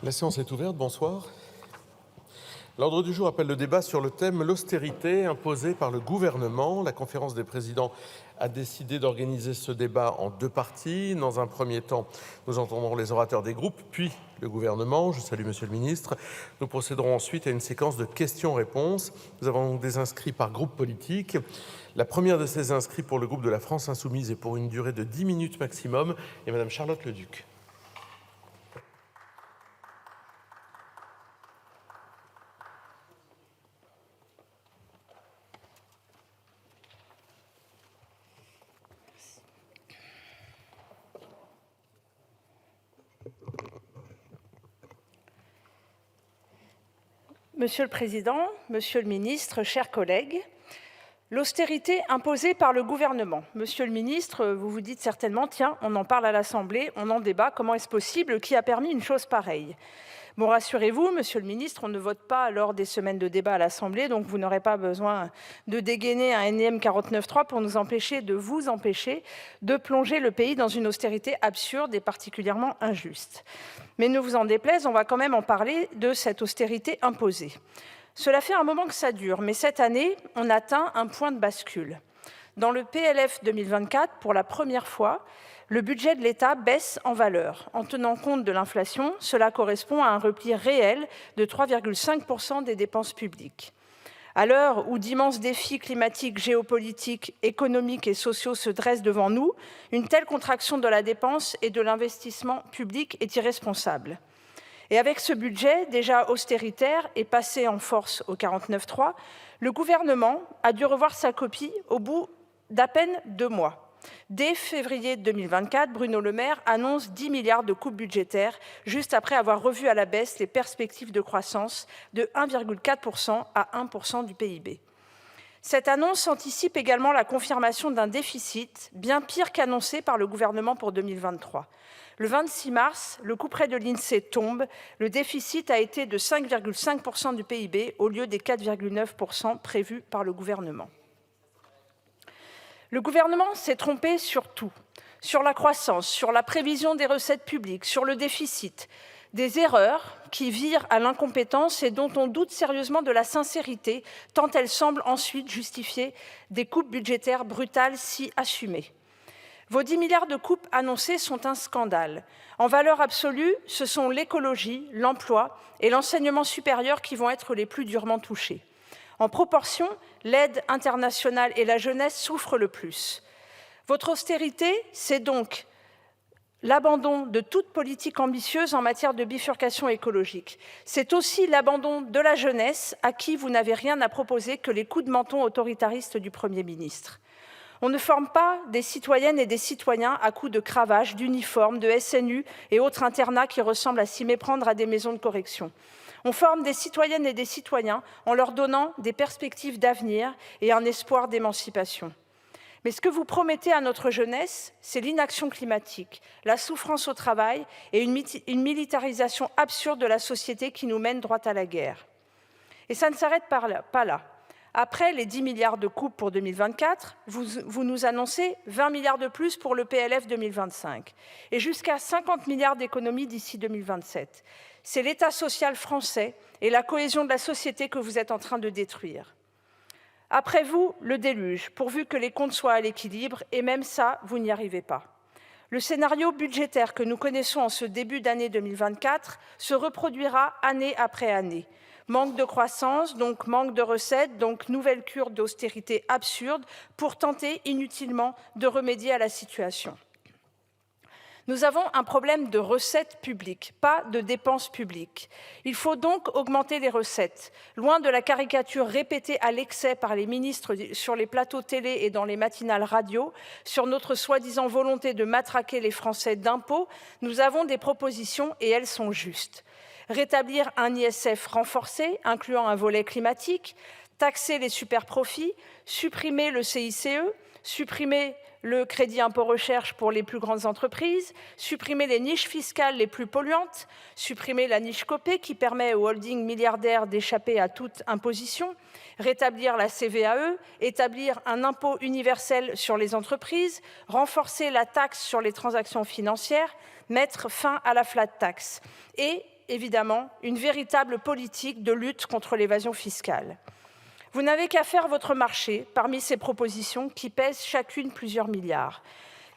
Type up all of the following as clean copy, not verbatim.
La séance est ouverte, bonsoir. L'ordre du jour appelle le débat sur le thème « L'austérité imposée par le gouvernement ». La conférence des présidents a décidé d'organiser ce débat en deux parties. Dans un premier temps, nous entendrons les orateurs des groupes, puis le gouvernement. Je salue Monsieur le ministre. Nous procéderons ensuite à une séquence de questions-réponses. Nous avons donc des inscrits par groupe politique. La première de ces inscrits pour le groupe de la France Insoumise est pour une durée de 10 minutes maximum, et Madame Charlotte Leduc. Monsieur le Président, Monsieur le Ministre, chers collègues, l'austérité imposée par le gouvernement. Monsieur le Ministre, vous vous dites certainement, tiens, on en parle à l'Assemblée, on en débat, comment est-ce possible, qui a permis une chose pareille ? Bon, rassurez-vous, Monsieur le Ministre, on ne vote pas lors des semaines de débat à l'Assemblée, donc vous n'aurez pas besoin de dégainer un énième 49.3 pour nous empêcher de plonger le pays dans une austérité absurde et particulièrement injuste. Mais ne vous en déplaise, on va quand même en parler de cette austérité imposée. Cela fait un moment que ça dure, mais cette année, on atteint un point de bascule. Dans le PLF 2024, pour la première fois, le budget de l'État baisse en valeur. En tenant compte de l'inflation, cela correspond à un repli réel de 3,5% des dépenses publiques. À l'heure où d'immenses défis climatiques, géopolitiques, économiques et sociaux se dressent devant nous, une telle contraction de la dépense et de l'investissement public est irresponsable. Et avec ce budget déjà austéritaire et passé en force au 49.3, le gouvernement a dû revoir sa copie au bout d'à peine 2 mois. Dès février 2024, Bruno Le Maire annonce 10 milliards de coupes budgétaires, juste après avoir revu à la baisse les perspectives de croissance de 1,4% à 1% du PIB. Cette annonce anticipe également la confirmation d'un déficit bien pire qu'annoncé par le gouvernement pour 2023. Le 26 mars, le couperet de l'INSEE tombe, le déficit a été de 5,5% du PIB au lieu des 4,9% prévus par le gouvernement. Le gouvernement s'est trompé sur tout, sur la croissance, sur la prévision des recettes publiques, sur le déficit, des erreurs qui virent à l'incompétence et dont on doute sérieusement de la sincérité, tant elles semblent ensuite justifier des coupes budgétaires brutales si assumées. Vos 10 milliards de coupes annoncées sont un scandale. En valeur absolue, ce sont l'écologie, l'emploi et l'enseignement supérieur qui vont être les plus durement touchés. En proportion, l'aide internationale et la jeunesse souffrent le plus. Votre austérité, c'est donc l'abandon de toute politique ambitieuse en matière de bifurcation écologique. C'est aussi l'abandon de la jeunesse à qui vous n'avez rien à proposer que les coups de menton autoritaristes du Premier ministre. On ne forme pas des citoyennes et des citoyens à coups de cravache, d'uniformes, de SNU et autres internats qui ressemblent à s'y méprendre à des maisons de correction. On forme des citoyennes et des citoyens en leur donnant des perspectives d'avenir et un espoir d'émancipation. Mais ce que vous promettez à notre jeunesse, c'est l'inaction climatique, la souffrance au travail et une militarisation absurde de la société qui nous mène droit à la guerre. Et ça ne s'arrête pas là. Après les 10 milliards de coupes pour 2024, vous nous annoncez 20 milliards de plus pour le PLF 2025 et jusqu'à 50 milliards d'économies d'ici 2027. C'est l'État social français et la cohésion de la société que vous êtes en train de détruire. Après vous, le déluge, pourvu que les comptes soient à l'équilibre, et même ça, vous n'y arrivez pas. Le scénario budgétaire que nous connaissons en ce début d'année 2024 se reproduira année après année. Manque de croissance, donc manque de recettes, donc nouvelle cure d'austérité absurde pour tenter inutilement de remédier à la situation. Nous avons un problème de recettes publiques, pas de dépenses publiques. Il faut donc augmenter les recettes. Loin de la caricature répétée à l'excès par les ministres sur les plateaux télé et dans les matinales radio, sur notre soi-disant volonté de matraquer les Français d'impôts, nous avons des propositions et elles sont justes. Rétablir un ISF renforcé, incluant un volet climatique, taxer les superprofits, supprimer le CICE, supprimer le crédit impôt recherche pour les plus grandes entreprises, supprimer les niches fiscales les plus polluantes, supprimer la niche Copé qui permet aux holdings milliardaires d'échapper à toute imposition, rétablir la CVAE, établir un impôt universel sur les entreprises, renforcer la taxe sur les transactions financières, mettre fin à la flat tax et évidemment, une véritable politique de lutte contre l'évasion fiscale. Vous n'avez qu'à faire votre marché parmi ces propositions qui pèsent chacune plusieurs milliards.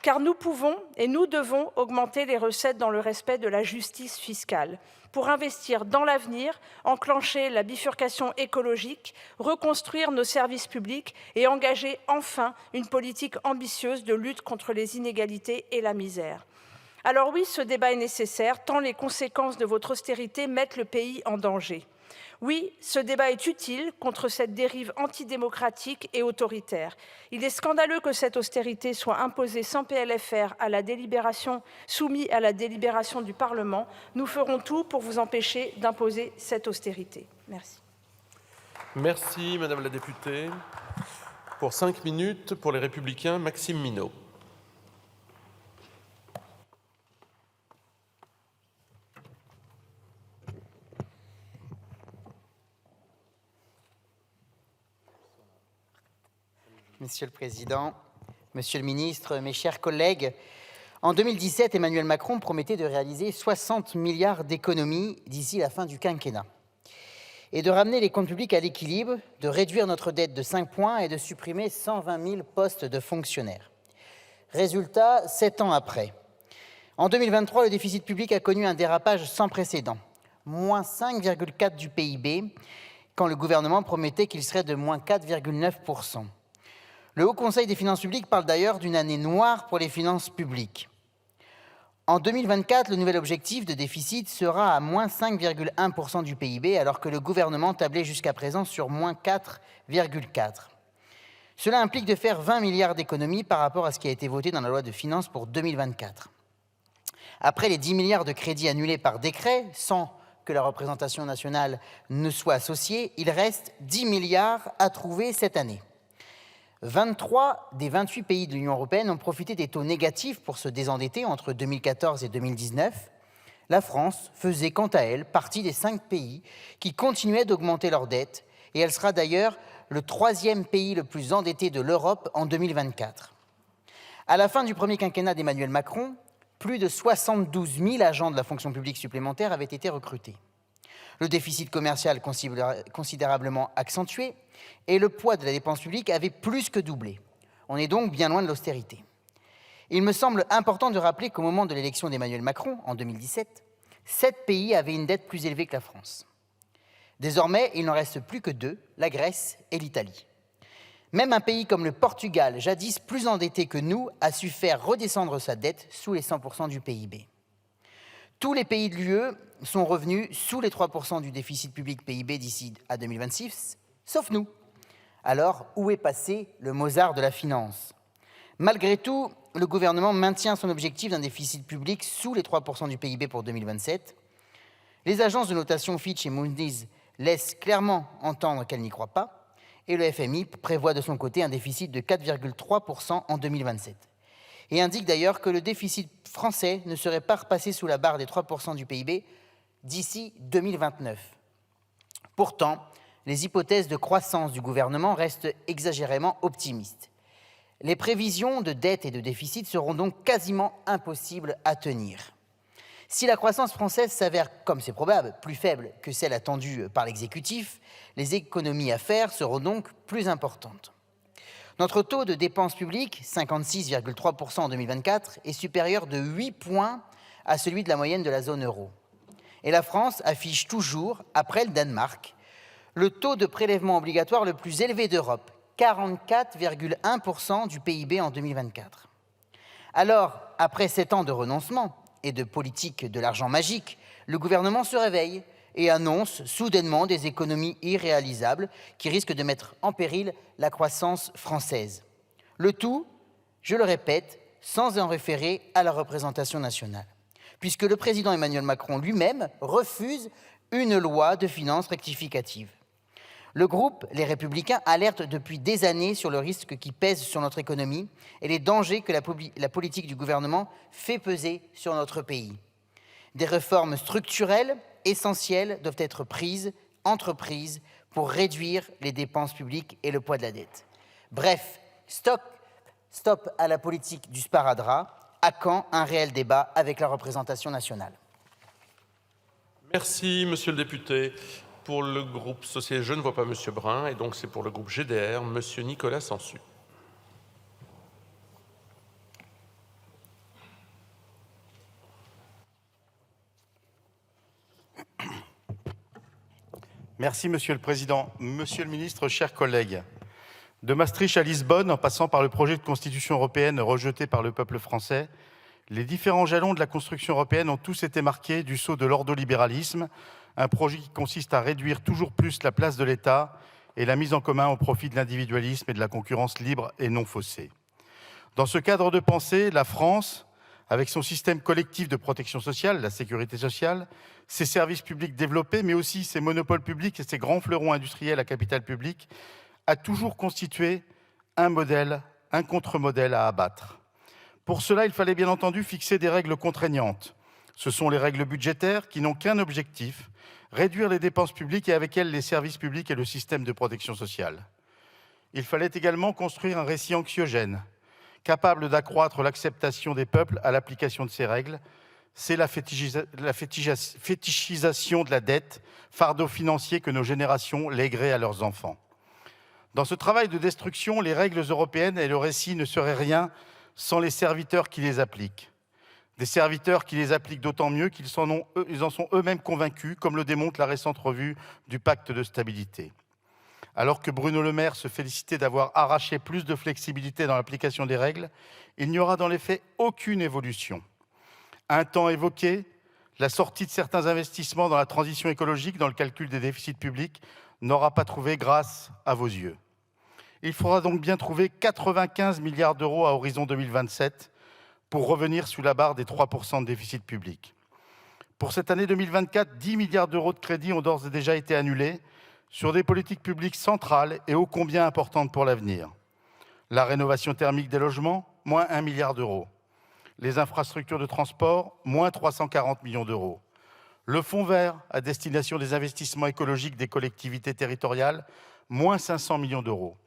Car nous pouvons et nous devons augmenter les recettes dans le respect de la justice fiscale pour investir dans l'avenir, enclencher la bifurcation écologique, reconstruire nos services publics et engager enfin une politique ambitieuse de lutte contre les inégalités et la misère. Alors oui, ce débat est nécessaire, tant les conséquences de votre austérité mettent le pays en danger. Oui, ce débat est utile contre cette dérive antidémocratique et autoritaire. Il est scandaleux que cette austérité soit imposée sans PLFR soumis à la délibération du Parlement. Nous ferons tout pour vous empêcher d'imposer cette austérité. Merci. Merci, Madame la députée. Pour 5 minutes, pour les Républicains, Maxime Minot. Monsieur le Président, Monsieur le Ministre, mes chers collègues, en 2017, Emmanuel Macron promettait de réaliser 60 milliards d'économies d'ici la fin du quinquennat et de ramener les comptes publics à l'équilibre, de réduire notre dette de 5 points et de supprimer 120 000 postes de fonctionnaires. Résultat, 7 ans après. En 2023, le déficit public a connu un dérapage sans précédent, moins 5,4 du PIB, quand le gouvernement promettait qu'il serait de moins 4,9%. Le Haut Conseil des finances publiques parle d'ailleurs d'une année noire pour les finances publiques. En 2024, le nouvel objectif de déficit sera à moins 5,1% du PIB, alors que le gouvernement tablait jusqu'à présent sur moins 4,4%. Cela implique de faire 20 milliards d'économies par rapport à ce qui a été voté dans la loi de finances pour 2024. Après les 10 milliards de crédits annulés par décret, sans que la représentation nationale ne soit associée, il reste 10 milliards à trouver cette année. 23 des 28 pays de l'Union européenne ont profité des taux négatifs pour se désendetter entre 2014 et 2019. La France faisait quant à elle partie des 5 pays qui continuaient d'augmenter leur dette, et elle sera d'ailleurs le 3e pays le plus endetté de l'Europe en 2024. À la fin du premier quinquennat d'Emmanuel Macron, plus de 72 000 agents de la fonction publique supplémentaire avaient été recrutés. Le déficit commercial considérablement accentué et le poids de la dépense publique avait plus que doublé. On est donc bien loin de l'austérité. Il me semble important de rappeler qu'au moment de l'élection d'Emmanuel Macron, en 2017, 7 pays avaient une dette plus élevée que la France. Désormais, il n'en reste plus que 2, la Grèce et l'Italie. Même un pays comme le Portugal, jadis plus endetté que nous, a su faire redescendre sa dette sous les 100% du PIB. Tous les pays de l'UE sont revenus sous les 3% du déficit public PIB d'ici à 2026, sauf nous. Alors, où est passé le Mozart de la finance? Malgré tout, le gouvernement maintient son objectif d'un déficit public sous les 3% du PIB pour 2027. Les agences de notation Fitch et Moody's laissent clairement entendre qu'elles n'y croient pas, et le FMI prévoit de son côté un déficit de 4,3% en 2027. Et indique d'ailleurs que le déficit français ne serait pas repassé sous la barre des 3% du PIB d'ici 2029. Pourtant, les hypothèses de croissance du gouvernement restent exagérément optimistes. Les prévisions de dette et de déficit seront donc quasiment impossibles à tenir. Si la croissance française s'avère, comme c'est probable, plus faible que celle attendue par l'exécutif, les économies à faire seront donc plus importantes. Notre taux de dépenses publiques, 56,3% en 2024, est supérieur de 8 points à celui de la moyenne de la zone euro. Et la France affiche toujours, après le Danemark, le taux de prélèvement obligatoire le plus élevé d'Europe, 44,1% du PIB en 2024. Alors, après 7 ans de renoncement et de politique de l'argent magique, le gouvernement se réveille et annonce soudainement des économies irréalisables qui risquent de mettre en péril la croissance française. Le tout, je le répète, sans en référer à la représentation nationale, puisque le président Emmanuel Macron lui-même refuse une loi de finances rectificative. Le groupe Les Républicains alerte depuis des années sur le risque qui pèse sur notre économie et les dangers que la politique du gouvernement fait peser sur notre pays. Des réformes structurelles essentielles doivent être entreprises pour réduire les dépenses publiques et le poids de la dette. Bref, stop à la politique du sparadrap. À quand un réel débat avec la représentation nationale? Merci, monsieur le député. Pour le groupe socialiste, je ne vois pas monsieur Brun, et donc c'est pour le groupe GDR, monsieur Nicolas Sansu. Merci, Monsieur le Président. Monsieur le Ministre, chers collègues, de Maastricht à Lisbonne, en passant par le projet de constitution européenne rejeté par le peuple français, les différents jalons de la construction européenne ont tous été marqués du sceau de l'ordolibéralisme, un projet qui consiste à réduire toujours plus la place de l'État et la mise en commun au profit de l'individualisme et de la concurrence libre et non faussée. Dans ce cadre de pensée, la France, avec son système collectif de protection sociale, la sécurité sociale, ses services publics développés, mais aussi ses monopoles publics et ses grands fleurons industriels à capital public, a toujours constitué un modèle, un contre-modèle à abattre. Pour cela, il fallait bien entendu fixer des règles contraignantes. Ce sont les règles budgétaires qui n'ont qu'un objectif, réduire les dépenses publiques et avec elles les services publics et le système de protection sociale. Il fallait également construire un récit anxiogène, capable d'accroître l'acceptation des peuples à l'application de ces règles. C'est la fétichisation de la dette, fardeau financier que nos générations légueraient à leurs enfants. Dans ce travail de destruction, les règles européennes et le récit ne seraient rien sans les serviteurs qui les appliquent. Des serviteurs qui les appliquent d'autant mieux qu'ils en sont eux-mêmes convaincus, comme le démontre la récente revue du pacte de stabilité. Alors que Bruno Le Maire se félicitait d'avoir arraché plus de flexibilité dans l'application des règles, il n'y aura dans les faits aucune évolution. Un temps évoqué, la sortie de certains investissements dans la transition écologique, dans le calcul des déficits publics, n'aura pas trouvé grâce à vos yeux. Il faudra donc bien trouver 95 milliards d'euros à horizon 2027 pour revenir sous la barre des 3% de déficit public. Pour cette année 2024, 10 milliards d'euros de crédits ont d'ores et déjà été annulés sur des politiques publiques centrales et ô combien importantes pour l'avenir. La rénovation thermique des logements, moins 1 milliard d'euros. Les infrastructures de transport, moins 340 millions d'euros. Le fonds vert à destination des investissements écologiques des collectivités territoriales, moins 500 millions d'euros.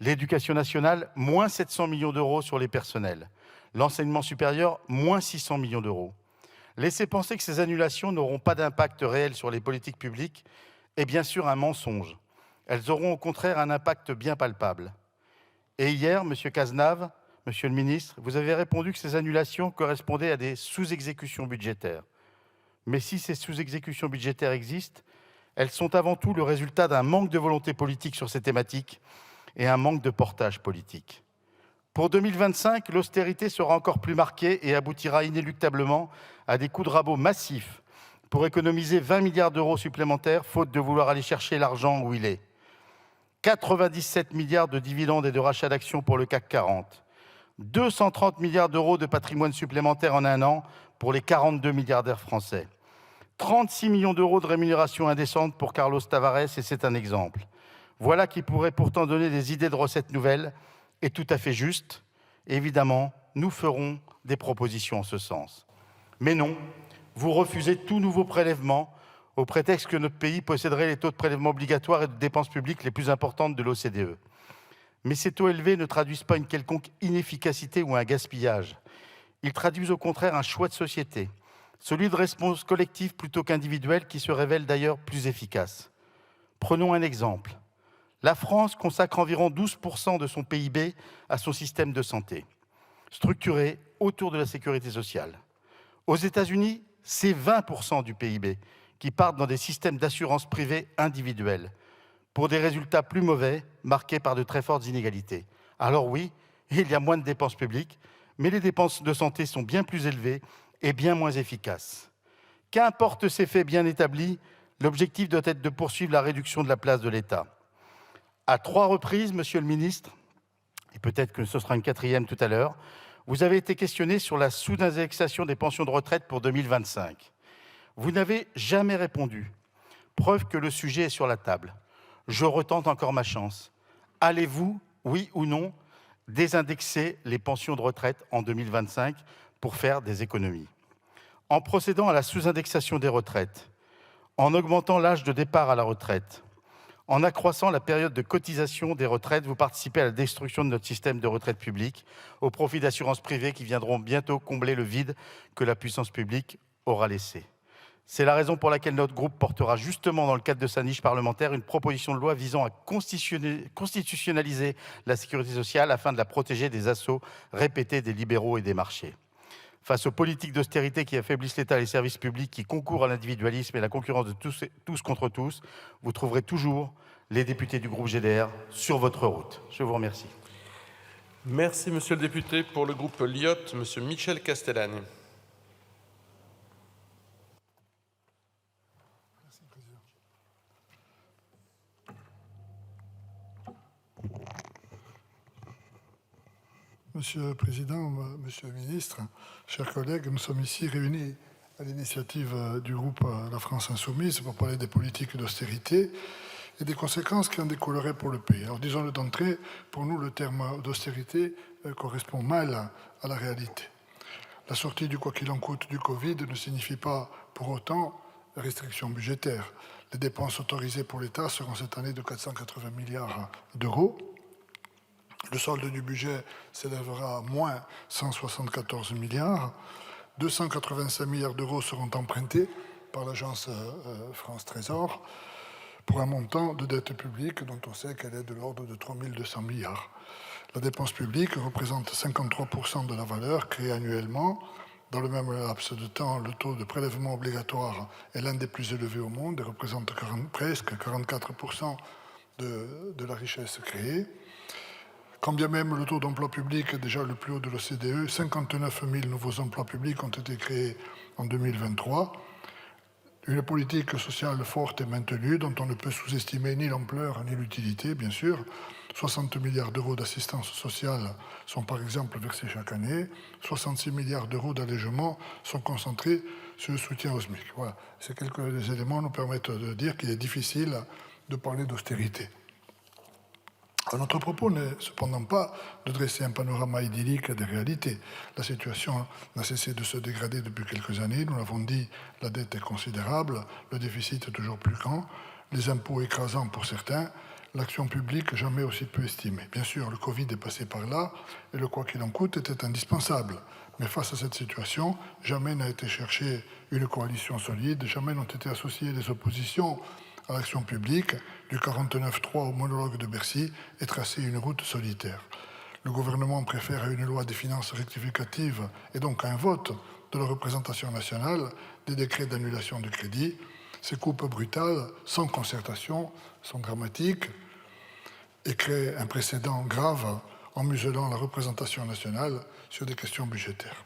L'éducation nationale, moins 700 millions d'euros sur les personnels. L'enseignement supérieur, moins 600 millions d'euros. Laisser penser que ces annulations n'auront pas d'impact réel sur les politiques publiques est bien sûr un mensonge. Elles auront au contraire un impact bien palpable. Et hier, M. Cazenave, Monsieur le ministre, vous avez répondu que ces annulations correspondaient à des sous-exécutions budgétaires. Mais si ces sous-exécutions budgétaires existent, elles sont avant tout le résultat d'un manque de volonté politique sur ces thématiques et un manque de portage politique. Pour 2025, l'austérité sera encore plus marquée et aboutira inéluctablement à des coups de rabot massifs pour économiser 20 milliards d'euros supplémentaires, faute de vouloir aller chercher l'argent où il est. 97 milliards de dividendes et de rachats d'actions pour le CAC 40. 230 milliards d'euros de patrimoine supplémentaire en un an pour les 42 milliardaires français. 36 millions d'euros de rémunération indécente pour Carlos Tavares, et c'est un exemple. Voilà qui pourrait pourtant donner des idées de recettes nouvelles et tout à fait justes. Évidemment, nous ferons des propositions en ce sens. Mais non, vous refusez tout nouveau prélèvement au prétexte que notre pays posséderait les taux de prélèvement obligatoires et de dépenses publiques les plus importantes de l'OCDE. Mais ces taux élevés ne traduisent pas une quelconque inefficacité ou un gaspillage. Ils traduisent au contraire un choix de société, celui de réponse collective plutôt qu'individuelle, qui se révèle d'ailleurs plus efficace. Prenons un exemple. La France consacre environ 12% de son PIB à son système de santé, structuré autour de la sécurité sociale. Aux États-Unis, c'est 20% du PIB qui partent dans des systèmes d'assurance privée individuels, pour des résultats plus mauvais, marqués par de très fortes inégalités. Alors oui, il y a moins de dépenses publiques, mais les dépenses de santé sont bien plus élevées et bien moins efficaces. Qu'importe ces faits bien établis, l'objectif doit être de poursuivre la réduction de la place de l'État. À 3 reprises, Monsieur le ministre, et peut-être que ce sera une 4e tout à l'heure, vous avez été questionné sur la sous-indexation des pensions de retraite pour 2025. Vous n'avez jamais répondu. Preuve que le sujet est sur la table. Je retente encore ma chance. Allez-vous, oui ou non, désindexer les pensions de retraite en 2025 pour faire des économies? En procédant à la sous-indexation des retraites, en augmentant l'âge de départ à la retraite, en accroissant la période de cotisation des retraites, vous participez à la destruction de notre système de retraite publique au profit d'assurances privées qui viendront bientôt combler le vide que la puissance publique aura laissé. C'est la raison pour laquelle notre groupe portera justement dans le cadre de sa niche parlementaire une proposition de loi visant à constitutionnaliser la sécurité sociale afin de la protéger des assauts répétés des libéraux et des marchés. Face aux politiques d'austérité qui affaiblissent l'État et les services publics, qui concourent à l'individualisme et la concurrence de tous contre tous, vous trouverez toujours les députés du groupe GDR sur votre route. Je vous remercie. Merci, monsieur le député. Pour le groupe LIOT, monsieur Michel Castellane. Monsieur le Président, Monsieur le Ministre, chers collègues, nous sommes ici réunis à l'initiative du groupe La France Insoumise pour parler des politiques d'austérité et des conséquences qui en découleraient pour le pays. Alors disons-le d'entrée, pour nous le terme d'austérité correspond mal à la réalité. La sortie du quoi qu'il en coûte du Covid ne signifie pas pour autant restriction budgétaire. Les dépenses autorisées pour l'État seront cette année de 480 milliards d'euros. Le solde du budget s'élèvera à moins 174 milliards. 285 milliards d'euros seront empruntés par l'agence France Trésor pour un montant de dette publique dont on sait qu'elle est de l'ordre de 3 200 milliards. La dépense publique représente 53% de la valeur créée annuellement. Dans le même laps de temps, le taux de prélèvement obligatoire est l'un des plus élevés au monde et représente presque 44% de la richesse créée. Quand bien même le taux d'emploi public est déjà le plus haut de l'OCDE, 59 000 nouveaux emplois publics ont été créés en 2023. Une politique sociale forte est maintenue, dont on ne peut sous-estimer ni l'ampleur ni l'utilité, bien sûr. 60 milliards d'euros d'assistance sociale sont par exemple versés chaque année. 66 milliards d'euros d'allègement sont concentrés sur le soutien au SMIC. Voilà, ces quelques éléments nous permettent de dire qu'il est difficile de parler d'austérité. Notre propos n'est cependant pas de dresser un panorama idyllique des réalités. La situation n'a cessé de se dégrader depuis quelques années. Nous l'avons dit, la dette est considérable, le déficit est toujours plus grand, les impôts écrasants pour certains, l'action publique jamais aussi peu estimée. Bien sûr, le Covid est passé par là et le quoi qu'il en coûte était indispensable. Mais face à cette situation, jamais n'a été cherchée une coalition solide, jamais n'ont été associées les oppositions à l'action publique, du 49.3 au monologue de Bercy, et tracer une route solitaire. Le gouvernement préfère à une loi des finances rectificative et donc à un vote de la représentation nationale des décrets d'annulation de crédit. Ces coupes brutales, sans concertation, sont dramatiques et créent un précédent grave en muselant la représentation nationale sur des questions budgétaires.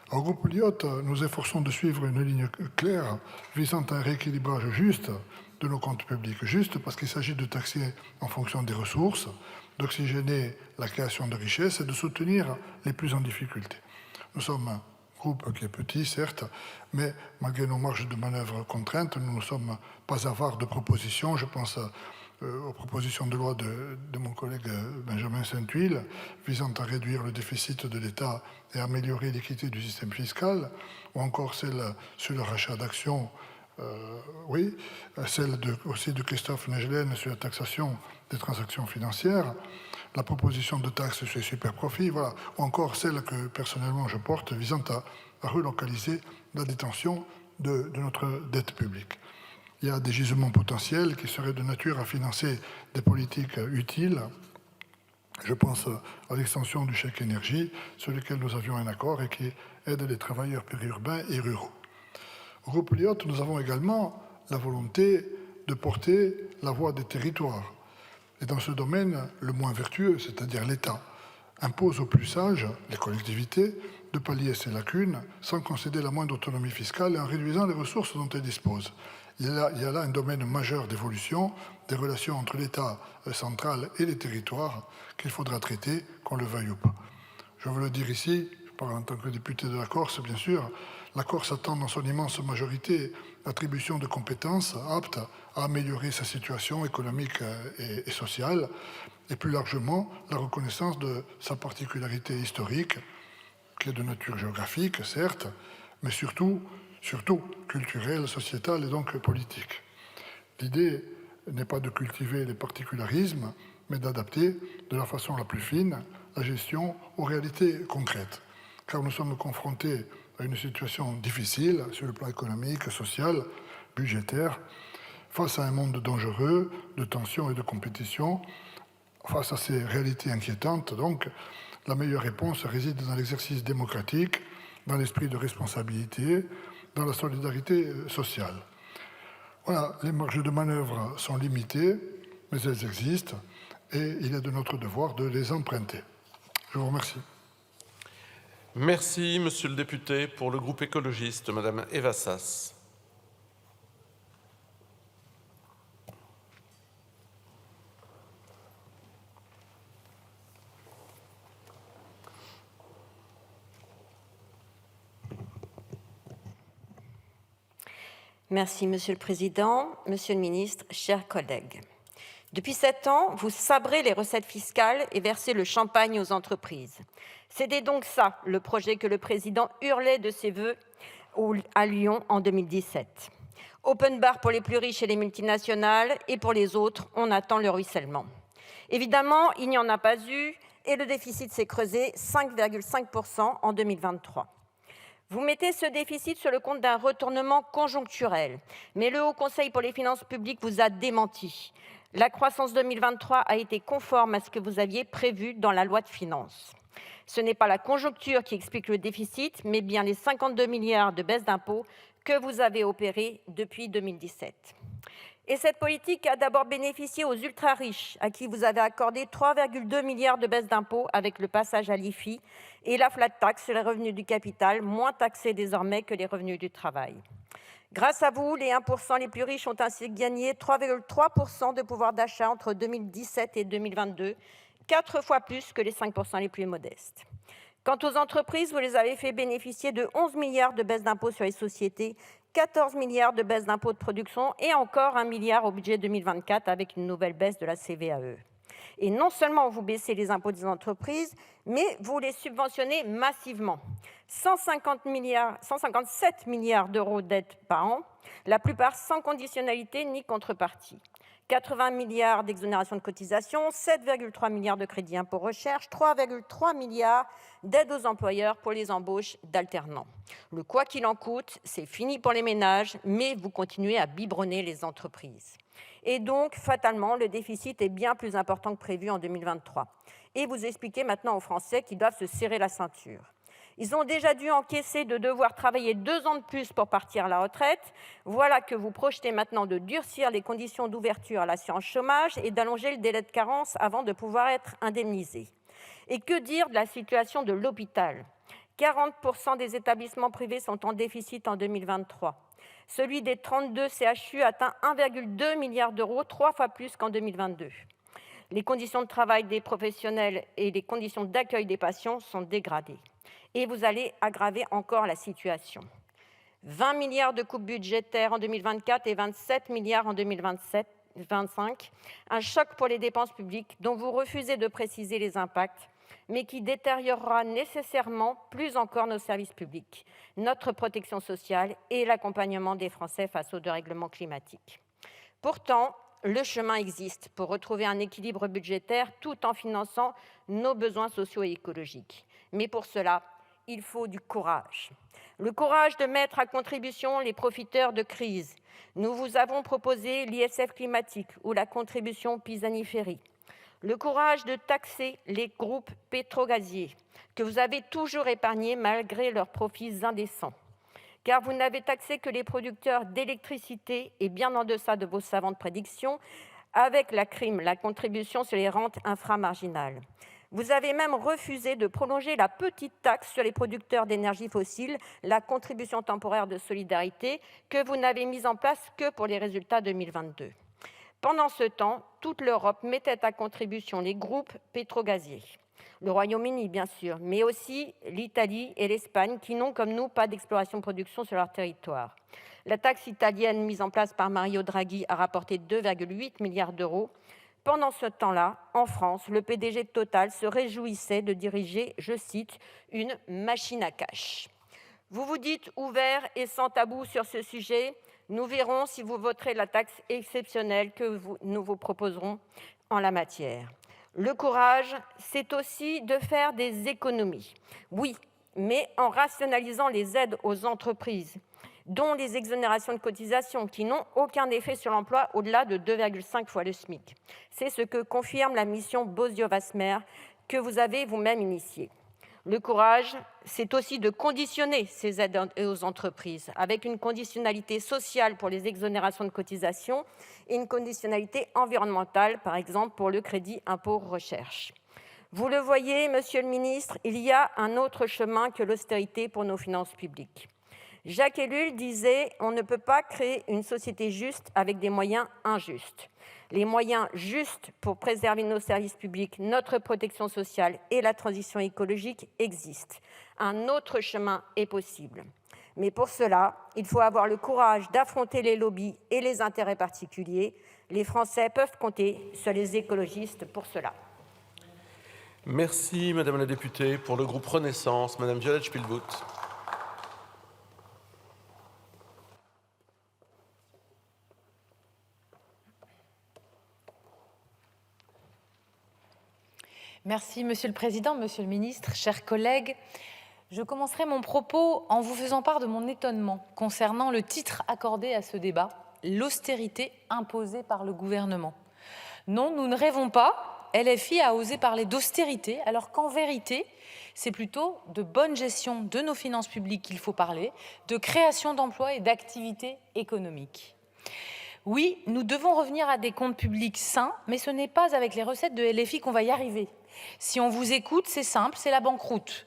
Au groupe LIOT, nous efforçons de suivre une ligne claire visant à un rééquilibrage juste de nos comptes publics. Juste parce qu'il s'agit de taxer en fonction des ressources, d'oxygéner la création de richesses et de soutenir les plus en difficulté. Nous sommes un groupe qui est petit, certes, mais malgré nos marges de manœuvre contraintes, nous ne sommes pas avares de propositions. Je pense aux propositions de loi de mon collègue Benjamin Saint-Huil visant à réduire le déficit de l'État et à améliorer l'équité du système fiscal, ou encore celle sur le rachat d'actions, celle aussi de Christophe Negelen sur la taxation des transactions financières, la proposition de taxe sur les superprofits, voilà, ou encore celle que personnellement je porte visant à relocaliser la détention de notre dette publique. Il y a des gisements potentiels qui seraient de nature à financer des politiques utiles. Je pense à l'extension du chèque énergie, sur lequel nous avions un accord et qui aide les travailleurs périurbains et ruraux. Au groupe LIOT, nous avons également la volonté de porter la voix des territoires. Et dans ce domaine, le moins vertueux, c'est-à-dire l'État, impose aux plus sages, les collectivités, de pallier ces lacunes sans concéder la moindre autonomie fiscale et en réduisant les ressources dont elles disposent. Il y a là un domaine majeur d'évolution des relations entre l'État central et les territoires qu'il faudra traiter, qu'on le veuille ou pas. Je veux le dire ici, je parle en tant que député de la Corse, bien sûr, la Corse attend dans son immense majorité l'attribution de compétences aptes à améliorer sa situation économique et sociale, et plus largement la reconnaissance de sa particularité historique, qui est de nature géographique, certes, mais surtout culturelle, sociétale et donc politique. L'idée n'est pas de cultiver les particularismes, mais d'adapter de la façon la plus fine la gestion aux réalités concrètes. Car nous sommes confrontés à une situation difficile sur le plan économique, social, budgétaire, face à un monde dangereux, de tension et de compétition. Face à ces réalités inquiétantes, donc, la meilleure réponse réside dans l'exercice démocratique, dans l'esprit de responsabilité, dans la solidarité sociale. Voilà, les marges de manœuvre sont limitées, mais elles existent, et il est de notre devoir de les emprunter. Je vous remercie. Merci, monsieur le député. Pour le groupe écologiste, madame Eva Sas. Merci, Monsieur le Président, Monsieur le Ministre, chers collègues. Depuis 7 ans, vous sabrez les recettes fiscales et versez le champagne aux entreprises. C'était donc ça, le projet que le Président hurlait de ses vœux à Lyon en 2017. Open bar pour les plus riches et les multinationales, et pour les autres, on attend le ruissellement. Évidemment, il n'y en a pas eu, et le déficit s'est creusé 5,5% en 2023. Vous mettez ce déficit sur le compte d'un retournement conjoncturel, mais le Haut Conseil pour les finances publiques vous a démenti. La croissance 2023 a été conforme à ce que vous aviez prévu dans la loi de finances. Ce n'est pas la conjoncture qui explique le déficit, mais bien les 52 milliards de baisse d'impôts que vous avez opérés depuis 2017. Et cette politique a d'abord bénéficié aux ultra-riches, à qui vous avez accordé 3,2 milliards de baisse d'impôts avec le passage à l'IFI et la flat tax sur les revenus du capital, moins taxés désormais que les revenus du travail. Grâce à vous, les 1% les plus riches ont ainsi gagné 3,3% de pouvoir d'achat entre 2017 et 2022, 4 fois plus que les 5% les plus modestes. Quant aux entreprises, vous les avez fait bénéficier de 11 milliards de baisse d'impôts sur les sociétés, 14 milliards de baisse d'impôts de production et encore 1 milliard au budget 2024 avec une nouvelle baisse de la CVAE. Et non seulement vous baissez les impôts des entreprises, mais vous les subventionnez massivement. 157 milliards d'euros d'aides par an, la plupart sans conditionnalité ni contrepartie. 80 milliards d'exonération de cotisations, 7,3 milliards de crédit impôt recherche, 3,3 milliards d'aides aux employeurs pour les embauches d'alternants. Le quoi qu'il en coûte, c'est fini pour les ménages, mais vous continuez à biberonner les entreprises. Et donc, fatalement, le déficit est bien plus important que prévu en 2023. Et vous expliquez maintenant aux Français qu'ils doivent se serrer la ceinture. Ils ont déjà dû encaisser de devoir travailler 2 ans de plus pour partir à la retraite. Voilà que vous projetez maintenant de durcir les conditions d'ouverture à l'assurance chômage et d'allonger le délai de carence avant de pouvoir être indemnisé. Et que dire de la situation de l'hôpital ? 40% des établissements privés sont en déficit en 2023. Celui des 32 CHU atteint 1,2 milliard d'euros, 3 fois plus qu'en 2022. Les conditions de travail des professionnels et les conditions d'accueil des patients sont dégradées. Et vous allez aggraver encore la situation. 20 milliards de coupes budgétaires en 2024 et 27 milliards en 2025. Un choc pour les dépenses publiques dont vous refusez de préciser les impacts, mais qui détériorera nécessairement plus encore nos services publics, notre protection sociale et l'accompagnement des Français face au dérèglement climatique. Pourtant, le chemin existe pour retrouver un équilibre budgétaire tout en finançant nos besoins sociaux et écologiques. Mais pour cela, il faut du courage. Le courage de mettre à contribution les profiteurs de crise. Nous vous avons proposé l'ISF climatique ou la contribution Pisani-Ferry. Le courage de taxer les groupes pétrogaziers, que vous avez toujours épargnés malgré leurs profits indécents. Car vous n'avez taxé que les producteurs d'électricité et bien en deçà de vos savantes prédictions, avec la CRIM, la contribution sur les rentes inframarginales. Vous avez même refusé de prolonger la petite taxe sur les producteurs d'énergie fossile, la contribution temporaire de solidarité, que vous n'avez mise en place que pour les résultats 2022. Pendant ce temps, toute l'Europe mettait à contribution les groupes pétrogaziers. Le Royaume-Uni, bien sûr, mais aussi l'Italie et l'Espagne, qui n'ont, comme nous, pas d'exploration-production sur leur territoire. La taxe italienne mise en place par Mario Draghi a rapporté 2,8 milliards d'euros. Pendant ce temps-là, en France, le PDG de Total se réjouissait de diriger, je cite, « une machine à cash ». Vous vous dites ouvert et sans tabou sur ce sujet. Nous verrons si vous voterez la taxe exceptionnelle que nous vous proposerons en la matière. Le courage, c'est aussi de faire des économies. Oui, mais en rationalisant les aides aux entreprises, dont les exonérations de cotisations, qui n'ont aucun effet sur l'emploi au-delà de 2,5 fois le SMIC. C'est ce que confirme la mission Bozio-Wasmer que vous avez vous-même initiée. Le courage, c'est aussi de conditionner ces aides aux entreprises, avec une conditionnalité sociale pour les exonérations de cotisations et une conditionnalité environnementale, par exemple pour le crédit impôt recherche. Vous le voyez, monsieur le ministre, il y a un autre chemin que l'austérité pour nos finances publiques. Jacques Ellul disait « On ne peut pas créer une société juste avec des moyens injustes ». Les moyens justes pour préserver nos services publics, notre protection sociale et la transition écologique existent. Un autre chemin est possible. Mais pour cela, il faut avoir le courage d'affronter les lobbies et les intérêts particuliers. Les Français peuvent compter sur les écologistes pour cela. Merci, Madame la députée. Pour le groupe Renaissance, Madame Violette Spielbout. Merci, Monsieur le Président, Monsieur le Ministre, chers collègues. Je commencerai mon propos en vous faisant part de mon étonnement concernant le titre accordé à ce débat, l'austérité imposée par le gouvernement. Non, nous ne rêvons pas. LFI a osé parler d'austérité, alors qu'en vérité, c'est plutôt de bonne gestion de nos finances publiques qu'il faut parler, de création d'emplois et d'activités économiques. Oui, nous devons revenir à des comptes publics sains, mais ce n'est pas avec les recettes de LFI qu'on va y arriver. Si on vous écoute, c'est simple, c'est la banqueroute.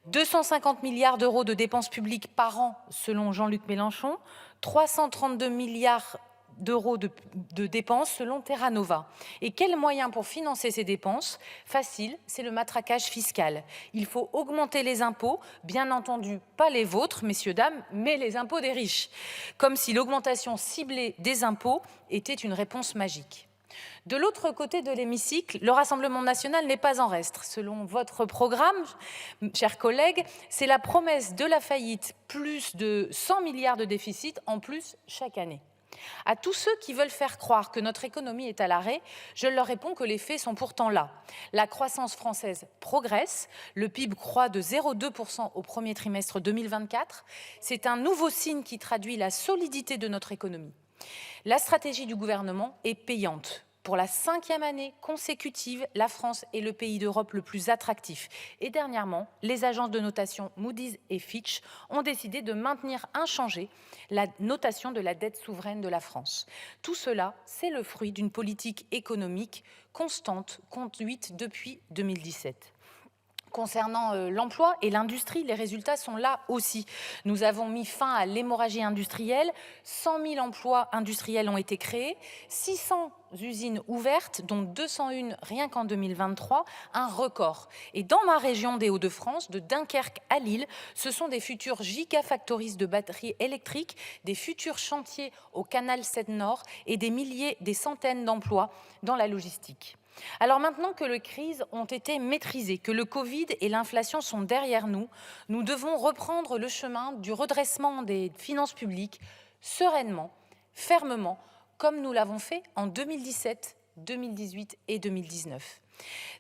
250 milliards d'euros de dépenses publiques par an, selon Jean-Luc Mélenchon, 332 milliards d'euros de dépenses selon Terra Nova. Et quels moyens pour financer ces dépenses? Facile, c'est le matraquage fiscal. Il faut augmenter les impôts, bien entendu pas les vôtres, messieurs, dames, mais les impôts des riches. Comme si l'augmentation ciblée des impôts était une réponse magique. De l'autre côté de l'hémicycle, le Rassemblement national n'est pas en reste. Selon votre programme, chers collègues, c'est la promesse de la faillite, plus de 100 milliards de déficit en plus chaque année. À tous ceux qui veulent faire croire que notre économie est à l'arrêt, je leur réponds que les faits sont pourtant là. La croissance française progresse, le PIB croît de 0,2% au premier trimestre 2024. C'est un nouveau signe qui traduit la solidité de notre économie. La stratégie du gouvernement est payante. Pour la 5e année consécutive, la France est le pays d'Europe le plus attractif. Et dernièrement, les agences de notation Moody's et Fitch ont décidé de maintenir inchangée la notation de la dette souveraine de la France. Tout cela, c'est le fruit d'une politique économique constante, conduite depuis 2017. Concernant l'emploi et l'industrie, les résultats sont là aussi. Nous avons mis fin à l'hémorragie industrielle, 100 000 emplois industriels ont été créés, 600 usines ouvertes, dont 201 rien qu'en 2023, un record. Et dans ma région des Hauts-de-France, de Dunkerque à Lille, ce sont des futurs gigafactories de batteries électriques, des futurs chantiers au canal Seine-Nord et des centaines d'emplois dans la logistique. Alors maintenant que les crises ont été maîtrisées, que le Covid et l'inflation sont derrière nous, nous devons reprendre le chemin du redressement des finances publiques sereinement, fermement, comme nous l'avons fait en 2017, 2018 et 2019.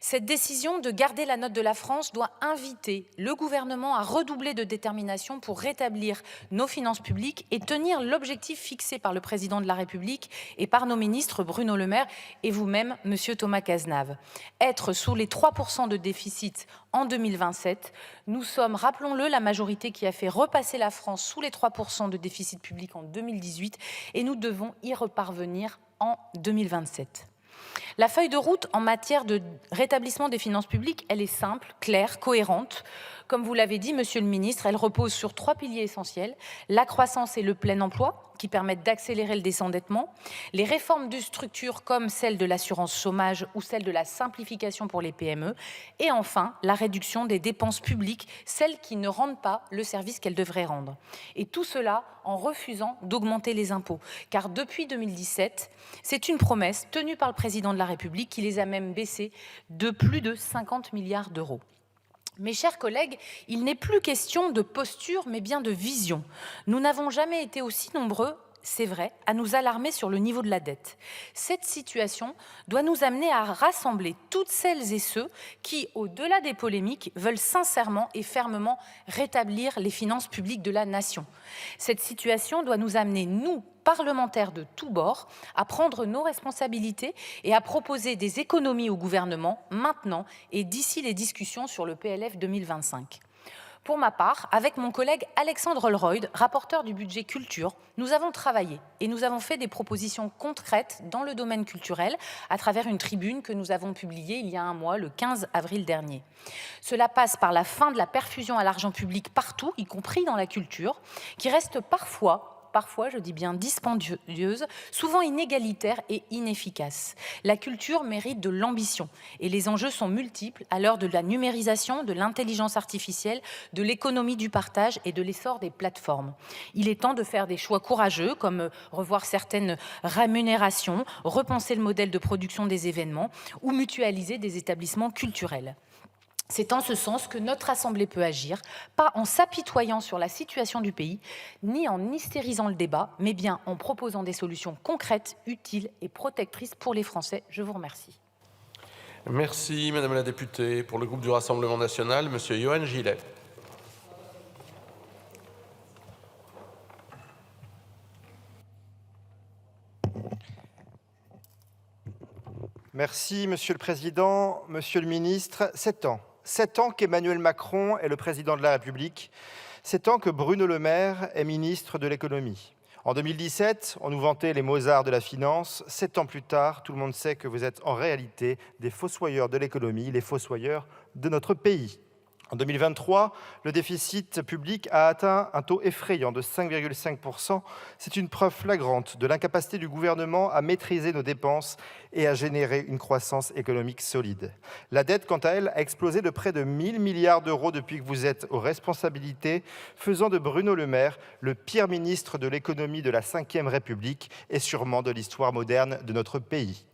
Cette décision de garder la note de la France doit inviter le gouvernement à redoubler de détermination pour rétablir nos finances publiques et tenir l'objectif fixé par le président de la République et par nos ministres Bruno Le Maire et vous-même, monsieur Thomas Cazenave. Être sous les 3% de déficit en 2027, nous sommes, rappelons-le, la majorité qui a fait repasser la France sous les 3% de déficit public en 2018 et nous devons y reparvenir en 2027. La feuille de route en matière de rétablissement des finances publiques, elle est simple, claire, cohérente. Comme vous l'avez dit, monsieur le ministre, elle repose sur 3 piliers essentiels. La croissance et le plein emploi, qui permettent d'accélérer le désendettement. Les réformes de structure comme celle de l'assurance chômage ou celle de la simplification pour les PME. Et enfin, la réduction des dépenses publiques, celles qui ne rendent pas le service qu'elles devraient rendre. Et tout cela en refusant d'augmenter les impôts. Car depuis 2017, c'est une promesse tenue par le président de la République qui les a même baissés de plus de 50 milliards d'euros. Mes chers collègues, il n'est plus question de posture, mais bien de vision. Nous n'avons jamais été aussi nombreux, c'est vrai, à nous alarmer sur le niveau de la dette. Cette situation doit nous amener à rassembler toutes celles et ceux qui, au-delà des polémiques, veulent sincèrement et fermement rétablir les finances publiques de la nation. Cette situation doit nous amener, nous, parlementaires de tous bords, à prendre nos responsabilités et à proposer des économies au gouvernement maintenant et d'ici les discussions sur le PLF 2025. Pour ma part, avec mon collègue Alexandre Holroyd, rapporteur du budget culture, nous avons travaillé et nous avons fait des propositions concrètes dans le domaine culturel à travers une tribune que nous avons publiée il y a un mois, le 15 avril dernier. Cela passe par la fin de la perfusion à l'argent public partout, y compris dans la culture, qui reste parfois, je dis bien dispendieuse, souvent inégalitaire et inefficace. La culture mérite de l'ambition et les enjeux sont multiples à l'heure de la numérisation, de l'intelligence artificielle, de l'économie du partage et de l'essor des plateformes. Il est temps de faire des choix courageux comme revoir certaines rémunérations, repenser le modèle de production des événements ou mutualiser des établissements culturels. C'est en ce sens que notre Assemblée peut agir, pas en s'apitoyant sur la situation du pays, ni en hystérisant le débat, mais bien en proposant des solutions concrètes, utiles et protectrices pour les Français. Je vous remercie. Merci, Madame la députée. Pour le groupe du Rassemblement national, Monsieur Johan Gillet. Merci, Monsieur le Président, Monsieur le Ministre. 7 ans qu'Emmanuel Macron est le Président de la République. 7 ans que Bruno Le Maire est ministre de l'Économie. En 2017, on nous vantait les Mozart de la finance. 7 ans plus tard, tout le monde sait que vous êtes en réalité des fossoyeurs de l'économie, les fossoyeurs de notre pays. En 2023, le déficit public a atteint un taux effrayant de 5,5%. C'est une preuve flagrante de l'incapacité du gouvernement à maîtriser nos dépenses et à générer une croissance économique solide. La dette, quant à elle, a explosé de près de 1 000 milliards d'euros depuis que vous êtes aux responsabilités, faisant de Bruno Le Maire le pire ministre de l'économie de la Ve République et sûrement de l'histoire moderne de notre pays.